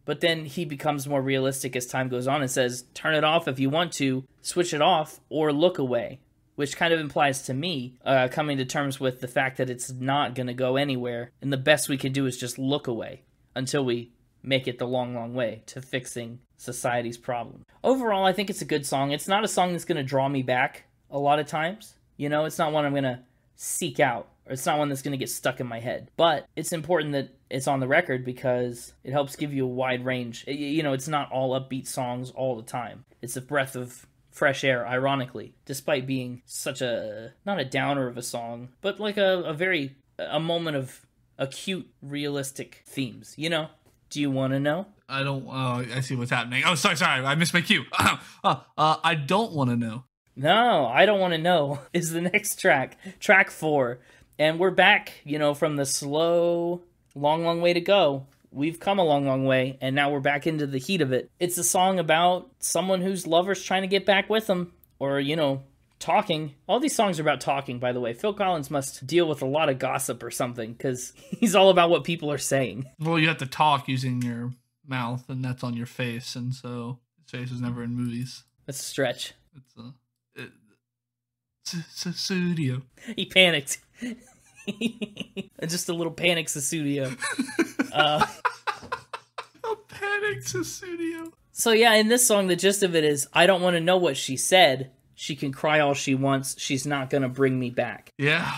But then he becomes more realistic as time goes on and says, turn it off if you want to, switch it off, or look away. Which kind of implies to me coming to terms with the fact that it's not going to go anywhere. And the best we can do is just look away until we make it the long, long way to fixing society's problem. Overall, I think it's a good song. It's not a song that's going to draw me back a lot of times. You know, it's not one I'm going to seek out. Or it's not one that's going to get stuck in my head. But it's important that it's on the record because it helps give you a wide range. You know, it's not all upbeat songs all the time. It's a breath of fresh air, ironically, despite being such a, not a downer of a song, but like a moment of acute, realistic themes, you know? Do you want to know? I don't, I see what's happening. Oh, sorry, I missed my cue. I don't want to know. No, I don't want to know is the next track, track 4. And we're back, you know, from the slow, long, long way to go. We've come a long, long way, and now we're back into the heat of it. It's a song about someone whose lover's trying to get back with them, or, you know, talking. All these songs are about talking, by the way. Phil Collins must deal with a lot of gossip or something, because he's all about what people are saying. Well, you have to talk using your mouth, and that's on your face, and so his face is never in movies. That's a stretch. It's a Cesudio. He panicked. Just a little panic Cesudio. A panic Cesudio. So yeah, in this song, the gist of it is, I don't want to know what she said. She can cry all she wants. She's not going to bring me back. Yeah.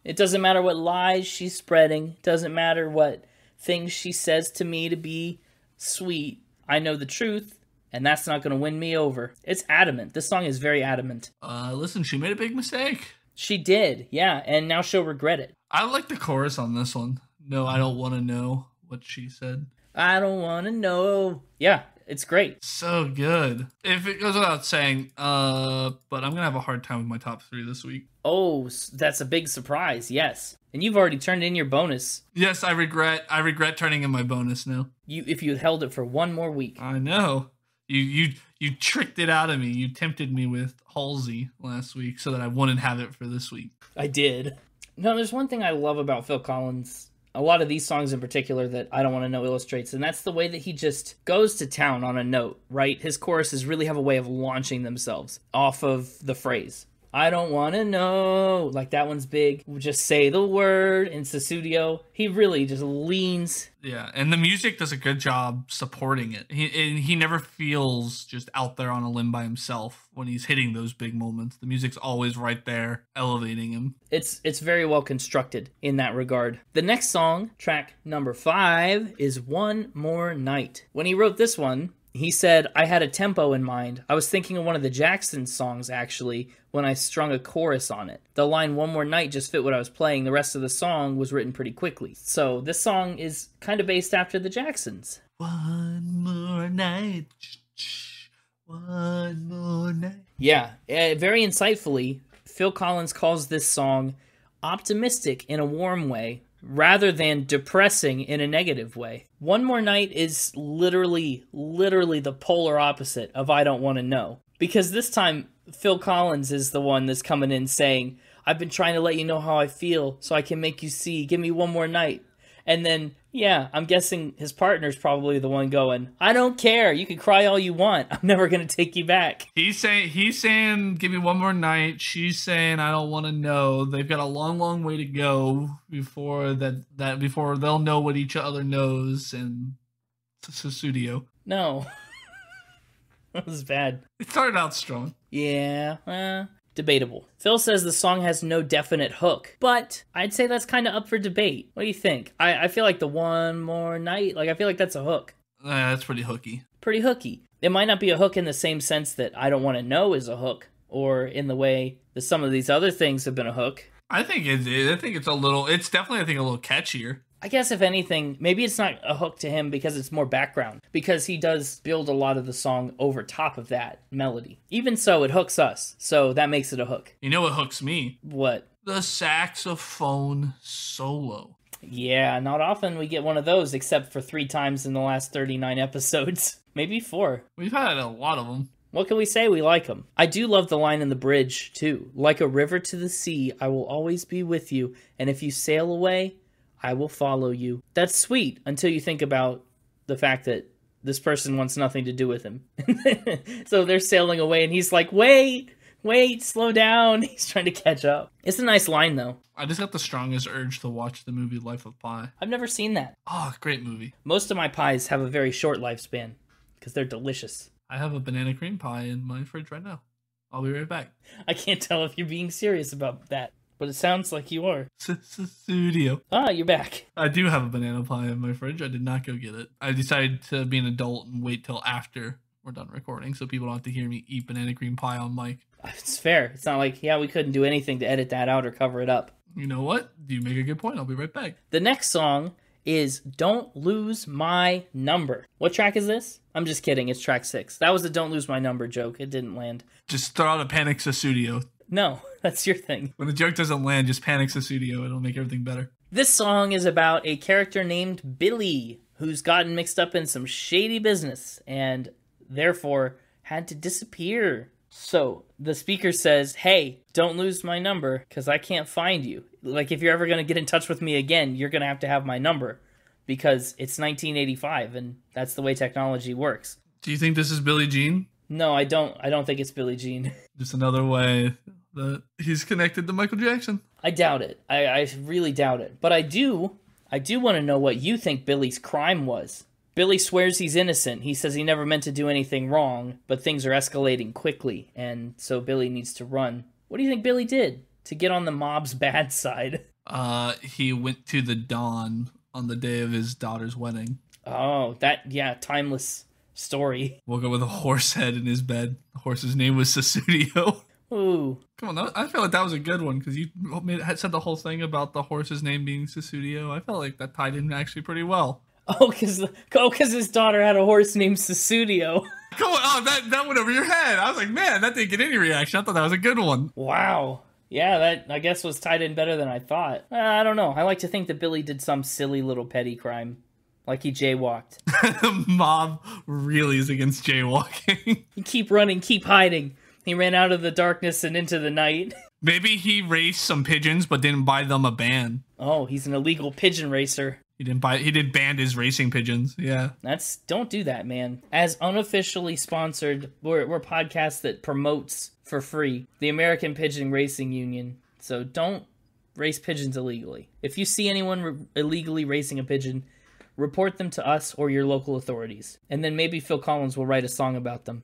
It doesn't matter what lies she's spreading. It doesn't matter what things she says to me to be sweet. I know the truth. And that's not going to win me over. It's adamant. This song is very adamant. Listen, she made a big mistake. She did, yeah, and now she'll regret it. I like the chorus on this one. No, I don't want to know what she said. I don't want to know. Yeah, it's great. So good. If it goes without saying, but I'm going to have a hard time with my top 3 this week. Oh, that's a big surprise, yes. And you've already turned in your bonus. Yes, I regret turning in my bonus now. If you had held it for one more week. I know. You tricked it out of me. You tempted me with Halsey last week so that I wouldn't have it for this week. I did. No, there's one thing I love about Phil Collins, a lot of these songs in particular that I Don't Want to Know illustrates, and that's the way that he just goes to town on a note, right? His choruses really have a way of launching themselves off of the phrase. I don't want to know. Like, that one's big. Just say the word. In Cesudio, he really just leans. Yeah, and the music does a good job supporting it. He never feels just out there on a limb by himself when he's hitting those big moments. The music's always right there, elevating him. It's very well constructed in that regard. The next song, track number 5, is One More Night. When he wrote this one, He said, I had a tempo in mind. I was thinking of one of the Jackson songs, actually, when I strung a chorus on it. The line One More Night just fit what I was playing. The rest of the song was written pretty quickly. So this song is kind of based after the Jacksons. One more night. One more night. Yeah, very insightfully, Phil Collins calls this song optimistic in a warm way, rather than depressing in a negative way. One More Night is literally the polar opposite of I Don't Want to Know. Because this time, Phil Collins is the one that's coming in saying, I've been trying to let you know how I feel so I can make you see. Give me one more night. And then, yeah, I'm guessing his partner's probably the one going, I don't care. You can cry all you want. I'm never going to take you back. He's saying, give me one more night. She's saying, I don't want to know. They've got a long way to go before before they'll know what each other knows. And Cesudio. No. That was bad. It started out strong. Yeah, debatable. Phil says the song has no definite hook, but I'd say that's kind of up for debate. What do you think? I feel like the One More Night, I feel like that's a hook. That's pretty hooky. Pretty hooky. It might not be a hook in the same sense that I Don't Want to Know is a hook, or in the way that some of these other things have been a hook. I think it's definitely, a little catchier. I guess if anything, maybe it's not a hook to him because it's more background, because he does build a lot of the song over top of that melody. Even so, it hooks us, so that makes it a hook. You know what hooks me? What? The saxophone solo. Yeah, not often we get one of those, except for 3 times in the last 39 episodes. Maybe 4. We've had a lot of them. What can we say? We like them. I do love the line in the bridge, too. Like a river to the sea, I will always be with you, and if you sail away, I will follow you. That's sweet until you think about the fact that this person wants nothing to do with him. So they're sailing away and he's like, wait, slow down. He's trying to catch up. It's a nice line though. I just got the strongest urge to watch the movie Life of Pi. I've never seen that. Oh, great movie. Most of my pies have a very short lifespan because they're delicious. I have a banana cream pie in my fridge right now. I'll be right back. I can't tell if you're being serious about that, but it sounds like you are. Studio. Ah, you're back. I do have a banana pie in my fridge. I did not go get it. I decided to be an adult and wait till after we're done recording so people don't have to hear me eat banana cream pie on mic. It's fair. It's not like, we couldn't do anything to edit that out or cover it up. You know what? You make a good point. I'll be right back. The next song is Don't Lose My Number. What track is this? I'm just kidding. It's track 6. That was a Don't Lose My Number joke. It didn't land. Just throw out a panic Cesudio. No, that's your thing. When the joke doesn't land, just panic Cesudio. It'll make everything better. This song is about a character named Billy who's gotten mixed up in some shady business and therefore had to disappear. So the speaker says, hey, don't lose my number because I can't find you. Like if you're ever going to get in touch with me again, you're going to have my number because it's 1985 and that's the way technology works. Do you think this is Billie Jean? No, I don't think it's Billie Jean. Just another way that he's connected to Michael Jackson. I doubt it. I really doubt it. But I do want to know what you think Billy's crime was. Billy swears he's innocent. He says he never meant to do anything wrong, but things are escalating quickly, and so Billy needs to run. What do you think Billy did to get on the mob's bad side? He went to the Dawn on the day of his daughter's wedding. Oh, timeless story. Woke up with a horse head in his bed. The horse's name was Cesudio. Ooh. Come on, I feel like that was a good one because you said the whole thing about the horse's name being Cesudio. I felt like that tied in actually pretty well. Oh, because his daughter had a horse named Cesudio. Come on, oh, that went over your head. I was like, man, that didn't get any reaction. I thought that was a good one. Wow. Yeah, that, I guess, was tied in better than I thought. I don't know. I like to think that Billy did some silly little petty crime. Like he jaywalked. Mob really is against jaywalking. You keep running, keep hiding. He ran out of the darkness and into the night. Maybe he raced some pigeons but didn't buy them a ban. Oh, he's an illegal pigeon racer. He did ban his racing pigeons. Yeah. Don't do that, man. As unofficially sponsored, we're a podcast that promotes for free the American Pigeon Racing Union. So don't race pigeons illegally. If you see anyone illegally racing a pigeon, report them to us or your local authorities. And then maybe Phil Collins will write a song about them.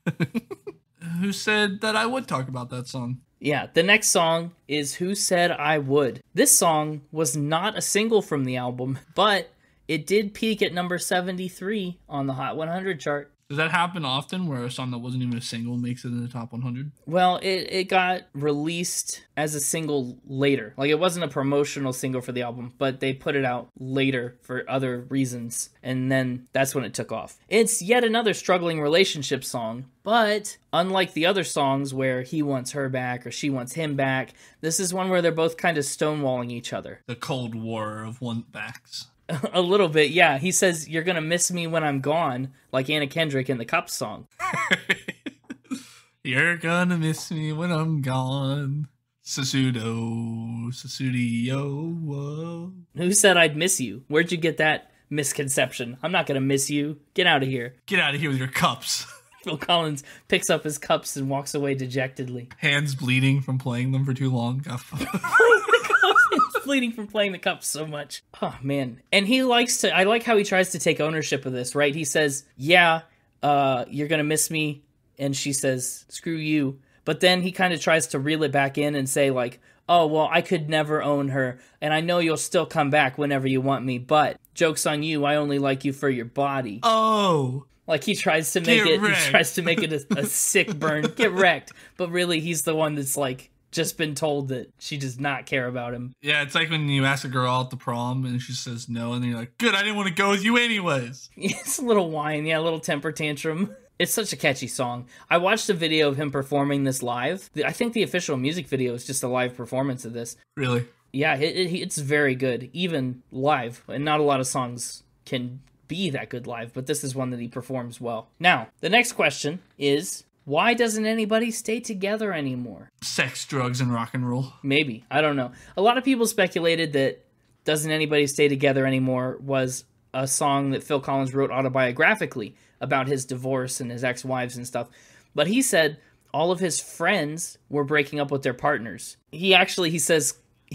Who said that I would talk about that song? Yeah, the next song is Who Said I Would. This song was not a single from the album, but it did peak at number 73 on the Hot 100 chart. Does that happen often where a song that wasn't even a single makes it in the top 100? Well, it got released as a single later. Like, it wasn't a promotional single for the album, but they put it out later for other reasons, and then that's when it took off. It's yet another struggling relationship song, but unlike the other songs where he wants her back or she wants him back, this is one where they're both kind of stonewalling each other. The Cold War of want backs. A little bit, yeah. He says, "You're gonna miss me when I'm gone," like Anna Kendrick in the Cup song. You're gonna miss me when I'm gone. Cesudio. Whoa. Who said I'd miss you? Where'd you get that misconception? I'm not gonna miss you. Get out of here. Get out of here with your cups. Phil Collins picks up his cups and walks away dejectedly. Hands bleeding from playing them for too long. Bleeding from playing the cups so much. Oh, man. And he likes to, I like how he tries to take ownership of this, right? He says, yeah, you're gonna miss me. And she says, screw you. But then he kind of tries to reel it back in and say, like, oh, well, I could never own her. And I know you'll still come back whenever you want me. But joke's on you. I only like you for your body. Oh. Like, he tries to make it a sick burn. Get wrecked. But really, he's the one that's, like, just been told that she does not care about him. Yeah, it's like when you ask a girl out to prom and she says no, and then you're like, good, I didn't want to go with you anyways. It's a little whine, yeah, a little temper tantrum. It's such a catchy song. I watched a video of him performing this live. I think the official music video is just a live performance of this. Really? Yeah, it's very good, even live. And not a lot of songs can be that good live, but this is one that he performs well. Now, the next question is, why doesn't anybody stay together anymore? Sex, drugs, and rock and roll. Maybe. I don't know. A lot of people speculated that Doesn't Anybody Stay Together Anymore was a song that Phil Collins wrote autobiographically about his divorce and his ex-wives and stuff. But he said all of his friends were breaking up with their partners. He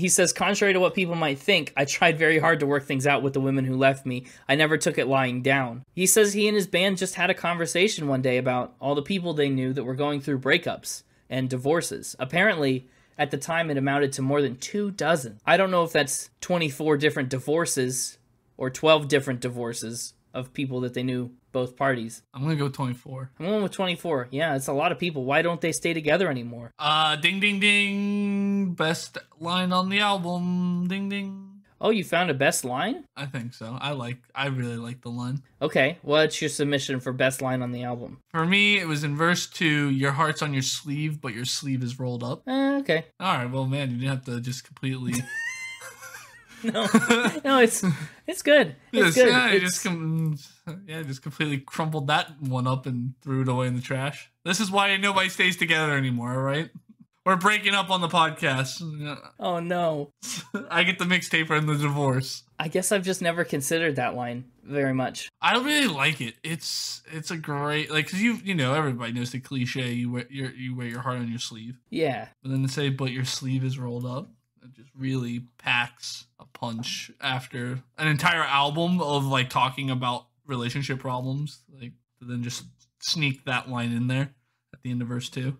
says, contrary to what people might think, I tried very hard to work things out with the women who left me. I never took it lying down. He says he and his band just had a conversation one day about all the people they knew that were going through breakups and divorces. Apparently, at the time, it amounted to more than 24. I don't know if that's 24 different divorces or 12 different divorces of people that they knew both parties. I'm going to go 24. I'm going with 24. Yeah, it's a lot of people. Why don't they stay together anymore? Ding, ding, ding. Best line on the album. Ding, ding. Oh, you found a best line? I think so. I really like the line. Okay, what's your submission for best line on the album? For me, it was in verse 2, your heart's on your sleeve, but your sleeve is rolled up. Okay. All right, well, man, you didn't have to just completely... No, it's good. It's good. Yeah, just completely crumpled that one up and threw it away in the trash. This is why nobody stays together anymore, all right? We're breaking up on the podcast. Oh, no. I get the mixtape and the divorce. I guess I've just never considered that line very much. I really like it. It's a great, like, because you know, everybody knows the cliche, you wear your heart on your sleeve. Yeah. But then to say, but your sleeve is rolled up, it just really packs a punch after an entire album of, like, talking about relationship problems. Like, to then just sneak that line in there at the end of verse 2.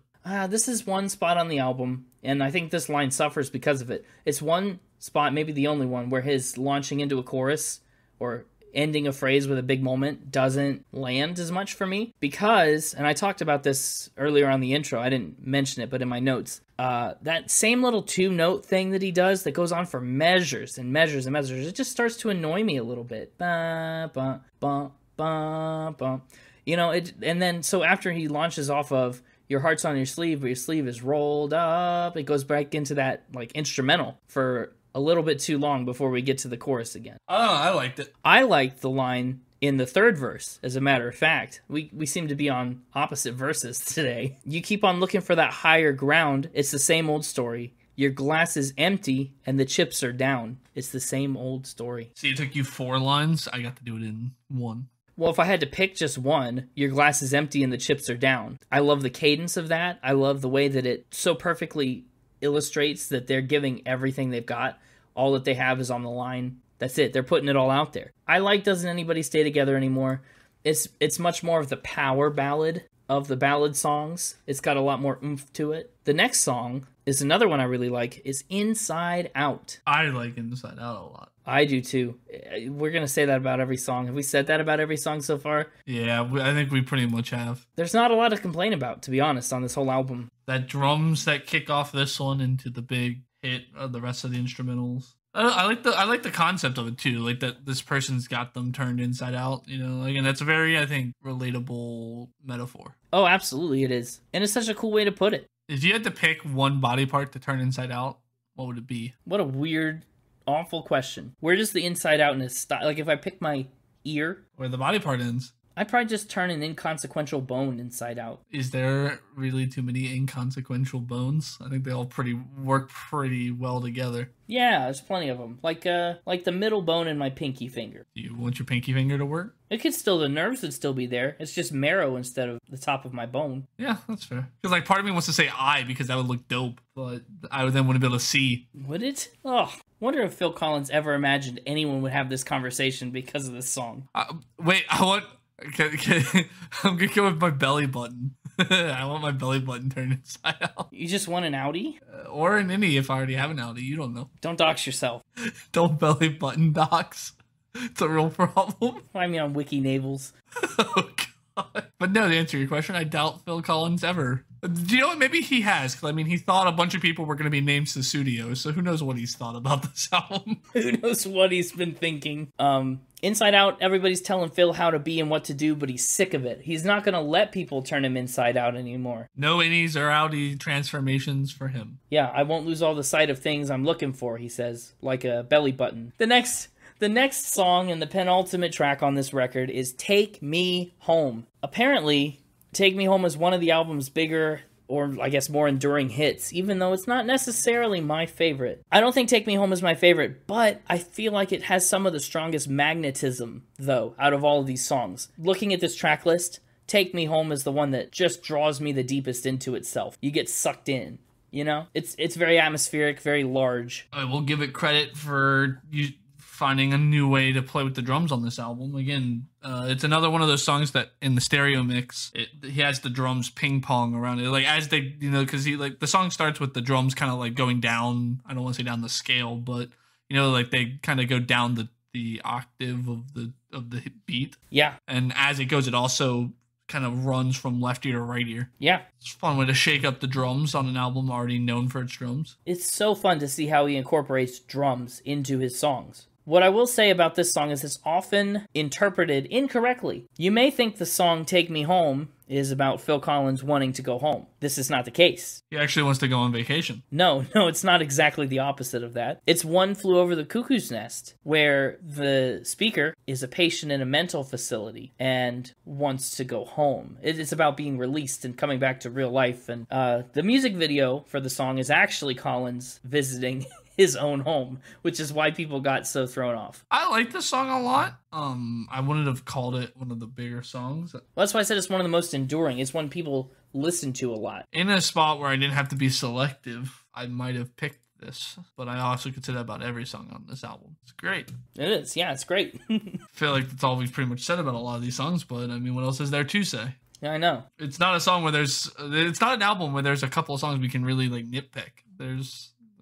This is one spot on the album, and I think this line suffers because of it. It's one spot, maybe the only one, where his launching into a chorus or ending a phrase with a big moment doesn't land as much for me. Because, and I talked about this earlier on the intro, I didn't mention it, but in my notes, that same little 2-note thing that he does that goes on for measures and measures and measures, it just starts to annoy me a little bit. Ba, ba, ba, ba, ba. You know, and then, so after he launches off of your heart's on your sleeve, but your sleeve is rolled up, it goes back into that, like, instrumental for a little bit too long before we get to the chorus again. Oh, I liked it. I liked the line in the third verse, as a matter of fact. We seem to be on opposite verses today. You keep on looking for that higher ground. It's the same old story. Your glass is empty and the chips are down. It's the same old story. See, it took you 4 lines. I got to do it in 1. Well, if I had to pick just one, your glass is empty and the chips are down. I love the cadence of that. I love the way that it so perfectly illustrates that they're giving everything they've got. All that they have is on the line. That's it. They're putting it all out there. I like Doesn't Anybody Stay Together Anymore. It's much more of the power ballad of the ballad songs. It's got a lot more oomph to it. The next song is another one I really like, is Inside Out. I like Inside Out a lot. I do too. We're going to say that about every song. Have we said that about every song so far? Yeah, I think we pretty much have. There's not a lot to complain about, to be honest, on this whole album. That drums that kick off this one into the big hit of the rest of the instrumentals. I like the concept of it too, like that this person's got them turned inside out, you know, like, and that's a very, I think, relatable metaphor. Oh, absolutely it is. And it's such a cool way to put it. If you had to pick one body part to turn inside out, what would it be? What a weird, awful question. Where does the inside outness stop? Like if I pick my ear, Where the body part ends. I'd probably just turn an inconsequential bone inside out. Is there really too many inconsequential bones? I think they all work pretty well together. Yeah, there's plenty of them. Like the middle bone in my pinky finger. Do you want your pinky finger to work? The nerves would still be there. It's just marrow instead of the top of my bone. Yeah, that's fair. Because like part of me wants to say eye because that would look dope, but I would then wouldn't be able to see. Would it? Oh, wonder if Phil Collins ever imagined anyone would have this conversation because of this song. Wait, I'm gonna go with my belly button. I want my belly button turned inside out. You just want an Audi? Or an innie if I already have an Audi. You don't know. Don't dox yourself. Don't belly button dox. It's a real problem. Find me on Wiki Navels. Oh, God. But no, to answer your question, I doubt Phil Collins ever. Do you know what? Maybe he has. Because, I mean, he thought a bunch of people were going to be named Cesudio. So who knows what he's thought about this album. Who knows what he's been thinking. Inside Out, everybody's telling Phil how to be and what to do, but he's sick of it. He's not going to let people turn him inside out anymore. No innies or outie transformations for him. Yeah, I won't lose all the sight of things I'm looking for, he says, like a belly button. The next song and the penultimate track on this record is Take Me Home. Apparently, Take Me Home is one of the album's bigger, or I guess more enduring hits, even though it's not necessarily my favorite. I don't think Take Me Home is my favorite, but I feel like it has some of the strongest magnetism, though, out of all of these songs. Looking at this track list, Take Me Home is the one that just draws me the deepest into itself. You get sucked in. You know? It's very atmospheric, very large. I will give it credit for you finding a new way to play with the drums on this album. Again, it's another one of those songs that in the stereo mix, he has the drums ping pong around it. Like as they, you know, because the song starts with the drums kind of like going down. I don't want to say down the scale, but you know, like they kind of go down the octave of the beat. Yeah. And as it goes, it also kind of runs from left ear to right ear. Yeah. It's a fun way to shake up the drums on an album already known for its drums. It's so fun to see how he incorporates drums into his songs. What I will say about this song is it's often interpreted incorrectly. You may think the song Take Me Home is about Phil Collins wanting to go home. This is not the case. He actually wants to go on vacation. No, it's not exactly the opposite of that. It's One Flew Over the Cuckoo's Nest, where the speaker is a patient in a mental facility and wants to go home. It's about being released and coming back to real life. And the music video for the song is actually Collins visiting his own home, which is why people got so thrown off. I like this song a lot. I wouldn't have called it one of the bigger songs. Well, that's why I said it's one of the most enduring. It's one people listen to a lot. In a spot where I didn't have to be selective, I might have picked this, but I also could say that about every song on this album. It's great. It is. Yeah, it's great. I feel like that's all we've pretty much said about a lot of these songs, but I mean, what else is there to say? Yeah, I know. It's not a song where it's not an album where there's a couple of songs we can really like nitpick.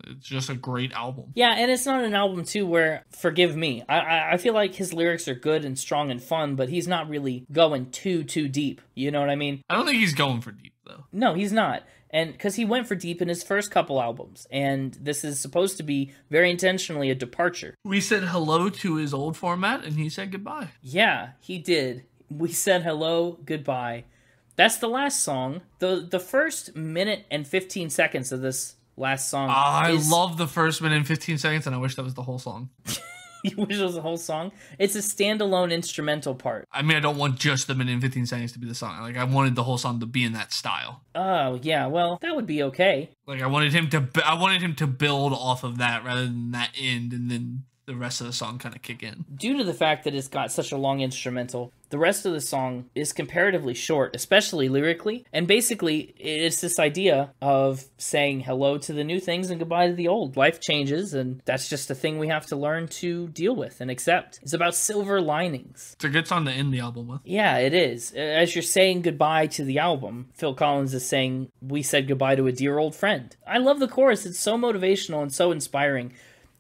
It's just a great album. Yeah, and it's not an album, too, where, forgive me, I feel like his lyrics are good and strong and fun, but he's not really going too deep. You know what I mean? I don't think he's going for deep, though. No, he's not. And because he went for deep in his first couple albums, and this is supposed to be very intentionally a departure. We said hello to his old format, and he said goodbye. Yeah, he did. We said hello, goodbye. That's the last song. The first minute and 15 seconds of this last song. I love the first minute and 15 seconds, and I wish that was the whole song. You wish it was the whole song? It's a standalone instrumental part. I mean, I don't want just the minute and 15 seconds to be the song. Like, I wanted the whole song to be in that style. Oh, yeah, well, that would be okay. Like, I wanted him to build off of that rather than that end and then the rest of the song kind of kick in. Due to the fact that it's got such a long instrumental, the rest of the song is comparatively short, especially lyrically. And basically, it's this idea of saying hello to the new things and goodbye to the old. Life changes, and that's just a thing we have to learn to deal with and accept. It's about silver linings. It's a good song to end the album with. Yeah, it is. As you're saying goodbye to the album, Phil Collins is saying, we said goodbye to a dear old friend. I love the chorus. It's so motivational and so inspiring.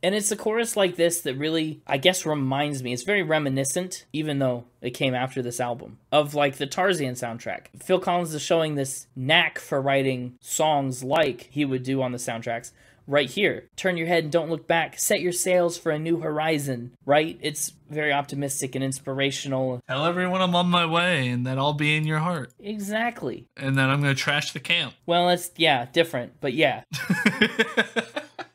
And it's a chorus like this that really, I guess, reminds me, it's very reminiscent, even though it came after this album, of like the Tarzan soundtrack. Phil Collins is showing this knack for writing songs like he would do on the soundtracks right here. Turn your head and don't look back. Set your sails for a new horizon, right? It's very optimistic and inspirational. Tell everyone I'm on my way and that I'll be in your heart. Exactly. And then I'm going to trash the camp. Well, it's, yeah, different, but yeah.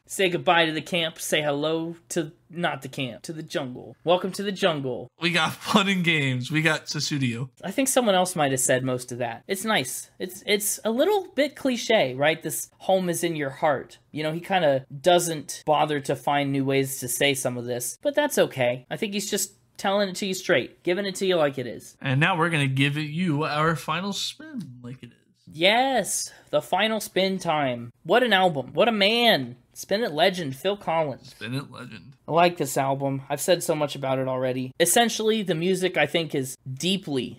Say goodbye to the camp. Say hello to, not the camp, to the jungle. Welcome to the jungle. We got fun and games. We got Cesudio. I think someone else might have said most of that. It's nice. It's a little bit cliche, right? This home is in your heart. You know, he kind of doesn't bother to find new ways to say some of this, but that's okay. I think he's just telling it to you straight, giving it to you like it is. And now we're going to give it you our final spin like it is. Yes, the final spin time. What an album. What a man. Spin It legend, Phil Collins. Spin It legend. I like this album. I've said so much about it already. Essentially, the music, I think, is deeply,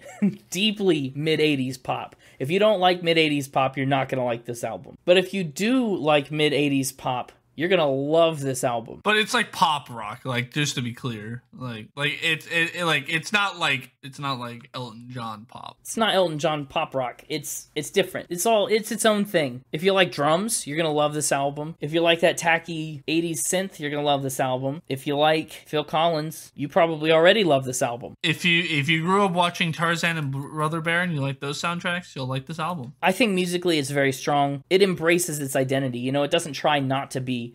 deeply mid-80s pop. If you don't like mid-80s pop, you're not going to like this album. But if you do like mid-80s pop, you're gonna love this album. But it's like pop rock, like just to be clear, it's not like Elton John pop. It's not Elton John pop rock. It's different. It's its own thing. If you like drums, you're gonna love this album. If you like that tacky 80s synth, you're gonna love this album. If you like Phil Collins, you probably already love this album. If you grew up watching Tarzan and Brother Bear and you like those soundtracks, you'll like this album. I think musically it's very strong. It embraces its identity. You know, it doesn't try not to be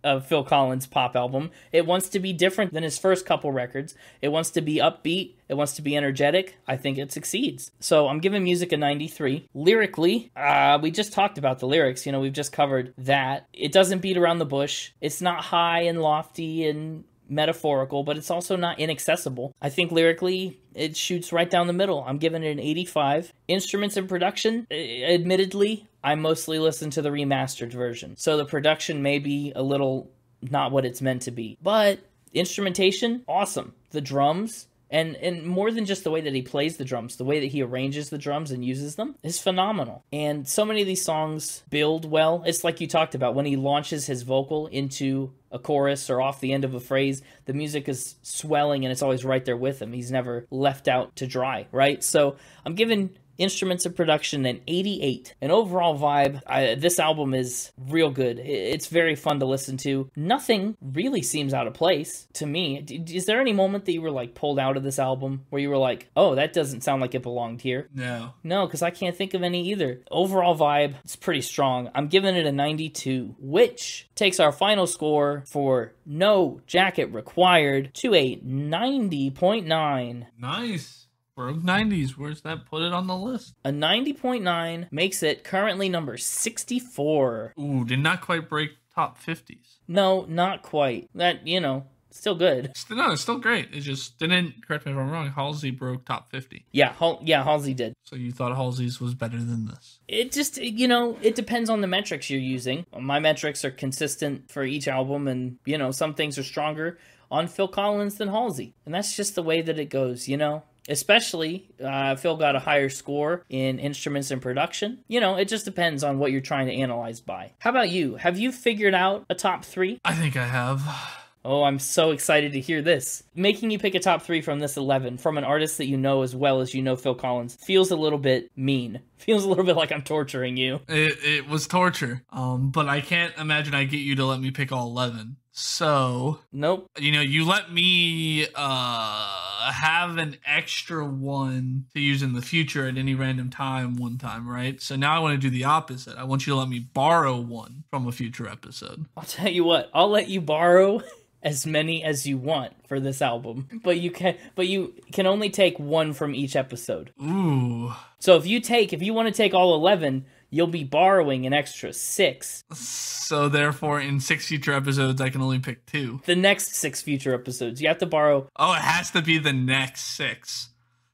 a Phil Collins pop album. It wants to be different than his first couple records. It wants to be upbeat. It wants to be energetic. I think it succeeds. So I'm giving music a 93. Lyrically, we just talked about the lyrics. You know, we've just covered that. It doesn't beat around the bush. It's not high and lofty and metaphorical, but it's also not inaccessible. I think lyrically, it shoots right down the middle. I'm giving it an 85. Instruments and production, admittedly, I mostly listen to the remastered version. So the production may be a little not what it's meant to be. But instrumentation, awesome. The drums, and more than just the way that he plays the drums, the way that he arranges the drums and uses them is phenomenal. And so many of these songs build well. It's like you talked about, when he launches his vocal into a chorus or off the end of a phrase, the music is swelling and it's always right there with him. He's never left out to dry, right? So I'm giving instruments and production an 88. An overall vibe, this album is real good. It's very fun to listen to. Nothing really seems out of place to me. Is there any moment that you were like pulled out of this album where you were like, oh, that doesn't sound like it belonged here? No, because I can't think of any either. Overall vibe, it's pretty strong. I'm giving it a 92, which takes our final score for No Jacket Required to a 90.9. Nice. Broke 90s. Where's that? Put it on the list. A 90.9 makes it currently number 64. Ooh, did not quite break top 50s. No, not quite. That, you know, still good. No, it's still great. It just didn't, correct me if I'm wrong, Halsey broke top 50. Yeah, Halsey did. So you thought Halsey's was better than this? It just, you know, it depends on the metrics you're using. My metrics are consistent for each album, and, you know, some things are stronger on Phil Collins than Halsey. And that's just the way that it goes, you know? Especially, Phil got a higher score in instruments and production. You know, it just depends on what you're trying to analyze by. How about you? Have you figured out a top 3? I think I have. Oh, I'm so excited to hear this. Making you pick a top 3 from this 11, from an artist that you know as well as you know Phil Collins, feels a little bit mean. Feels a little bit like I'm torturing you. It was torture. But I can't imagine I get you to let me pick all 11. So, nope. You know, you let me have an extra one to use in the future at any random time one time, right? So now I want to do the opposite. I want you to let me borrow one from a future episode. I'll tell you what, I'll let you borrow as many as you want for this album, but you can only take one from each episode. Ooh. So if you want to take all 11, you'll be borrowing an extra 6. So therefore, in 6 future episodes, I can only pick 2. The next 6 future episodes, you have to borrow. Oh, it has to be the next 6.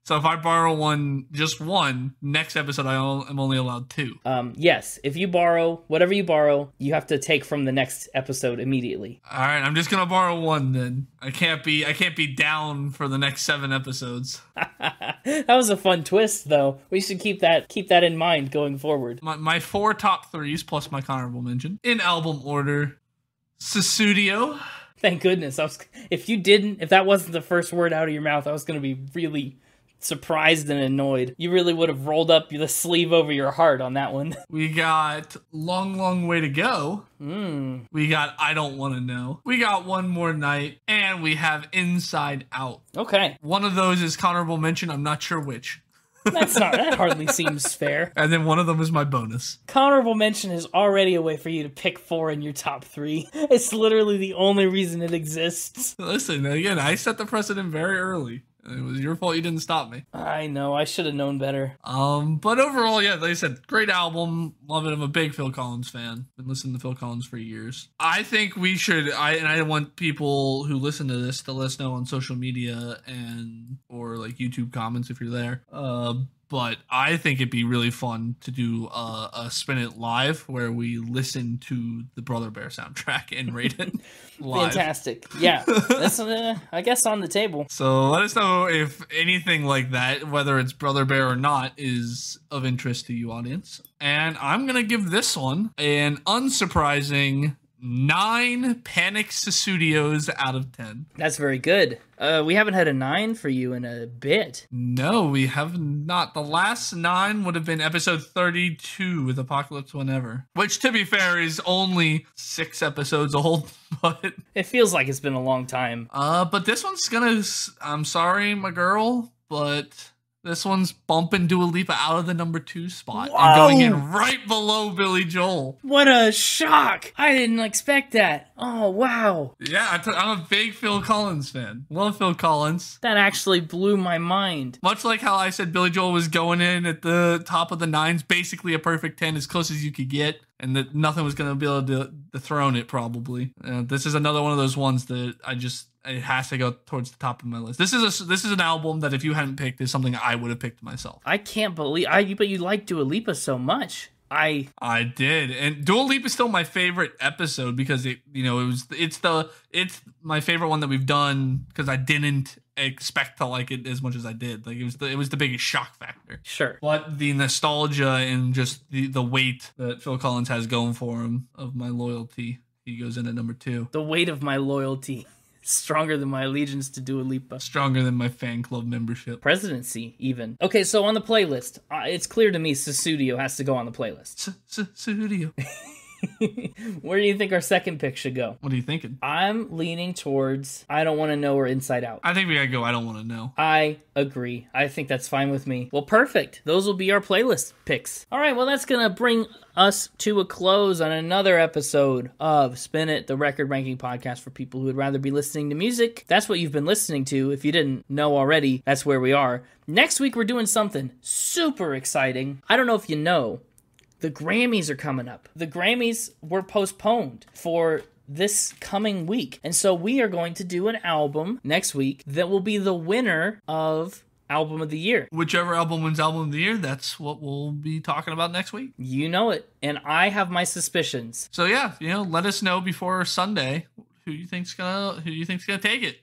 So if I borrow just one, next episode I'm only allowed 2. Yes, if you borrow, whatever you borrow, you have to take from the next episode immediately. All right, I'm just gonna borrow 1 then. I can't be down for the next 7 episodes. That was a fun twist, though. We should keep that in mind going forward. My 4 top 3s plus my honorable mention in album order: Cesudio. Thank goodness. If that wasn't the first word out of your mouth, I was gonna be really surprised and annoyed. You really would have rolled up the sleeve over your heart on that one. We got Long, Long Way to Go. We got I Don't Want to Know. We got One More Night. And we have Inside Out. Okay. One of those is honorable mention. I'm not sure which. That hardly seems fair. And then one of them is my bonus. Honorable mention is already a way for you to pick 4 in your top 3. It's literally the only reason it exists. Listen, again, I set the precedent very early. It was your fault you didn't stop me. I know, I should have known better. But overall, yeah, like I said, great album. Love it. I'm a big Phil Collins fan. Been listening to Phil Collins for years. I think we should, I want people who listen to this to let us know on social media or like YouTube comments if you're there. But I think it'd be really fun to do a Spin It live where we listen to the Brother Bear soundtrack and rate it live. Fantastic. Yeah, that's I guess on the table. So let us know if anything like that, whether it's Brother Bear or not, is of interest to you, audience. And I'm going to give this one an unsurprising 9 Panic Cesudios out of 10. That's very good. We haven't had a 9 for you in a bit. No, we have not. The last 9 would have been episode 32 with Apocalypse Whenever, which, to be fair, is only 6 episodes old, but it feels like it's been a long time. But this one's gonna, I'm sorry, my girl, but this one's bumping Dua Lipa out of the number 2 spot. Whoa! And going in right below Billy Joel. What a shock! I didn't expect that. Oh, wow. Yeah, I'm a big Phil Collins fan. Love Phil Collins. That actually blew my mind. Much like how I said Billy Joel was going in at the top of the 9s, basically a perfect 10, as close as you could get, and that nothing was going to be able to dethrone it, probably. This is another one of those ones that it has to go towards the top of my list. This is an album that if you hadn't picked is something I would have picked myself. I can't believe but you like Dua Lipa so much. I did, and Dua Lipa is still my favorite episode because it's my favorite one that we've done because I didn't expect to like it as much as I did. Like it was the biggest shock factor. Sure, but the nostalgia and just the weight that Phil Collins has going for him of my loyalty, he goes in at number 2. The weight of my loyalty. Stronger than my allegiance to Dua Lipa. Stronger than my fan club membership. Presidency, even. Okay, so on the playlist, it's clear to me Cesudio has to go on the playlist. Cesudio. Where do you think our second pick should go? What are you thinking? I'm leaning towards I Don't Want to Know or Inside Out. I think we gotta go I Don't Want to Know. I agree. I think that's fine with me. Well, perfect. Those will be our playlist picks. All right, well, that's gonna bring us to a close on another episode of Spin It, the record ranking podcast for people who would rather be listening to music. That's what you've been listening to. If you didn't know already, that's where we are. Next week, we're doing something super exciting. I don't know if you know, the Grammys are coming up. The Grammys were postponed for this coming week. And so we are going to do an album next week that will be the winner of Album of the Year. Whichever album wins Album of the Year, that's what we'll be talking about next week. You know it. And I have my suspicions. So yeah, let us know before Sunday who you think's gonna take it.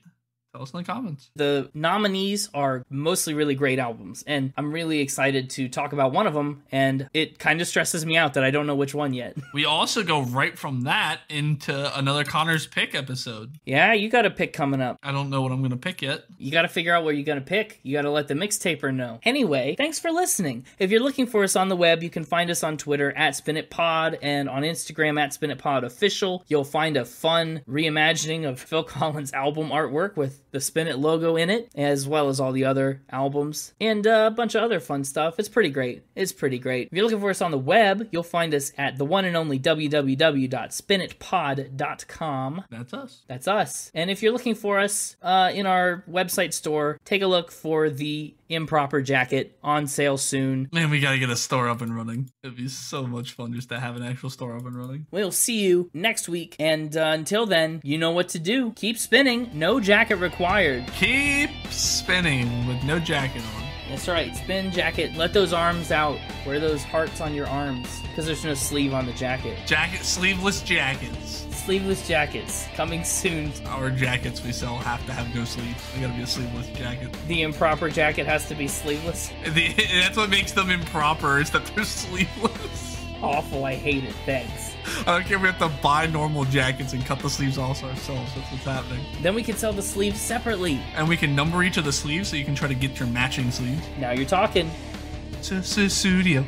Tell us in the comments. The nominees are mostly really great albums, and I'm really excited to talk about one of them, and it kind of stresses me out that I don't know which one yet. We also go right from that into another Connor's Pick episode. Yeah, you got a pick coming up. I don't know what I'm going to pick yet. You got to figure out what you're going to pick. You got to let the mixtaper know. Anyway, thanks for listening. If you're looking for us on the web, you can find us on Twitter at SpinItPod and on Instagram at SpinItPodOfficial. You'll find a fun reimagining of Phil Collins' album artwork with the Spin It logo in it, as well as all the other albums, and a bunch of other fun stuff. It's pretty great. It's pretty great. If you're looking for us on the web, you'll find us at the one and only www.spinitpod.com. That's us. That's us. And if you're looking for us in our website store, take a look for the improper jacket on sale soon. Man, we gotta get a store up and running. It'd be so much fun just to have an actual store up and running. We'll see you next week, and until then, you know what to do. Keep spinning, no jacket required. Keep spinning with no jacket on. That's right, spin jacket, let those arms out. Wear those hearts on your arms, because there's no sleeve on the jacket. Sleeveless jackets. Sleeveless jackets, coming soon. Our jackets we sell have to have no sleeves. They gotta be a sleeveless jacket. The improper jacket has to be sleeveless. That's what makes them improper, is that they're sleeveless. Awful, I hate it, thanks. I don't care if we have to buy normal jackets and cut the sleeves also ourselves. That's what's happening. Then we can sell the sleeves separately. And we can number each of the sleeves so you can try to get your matching sleeves. Now you're talking. Cesudio.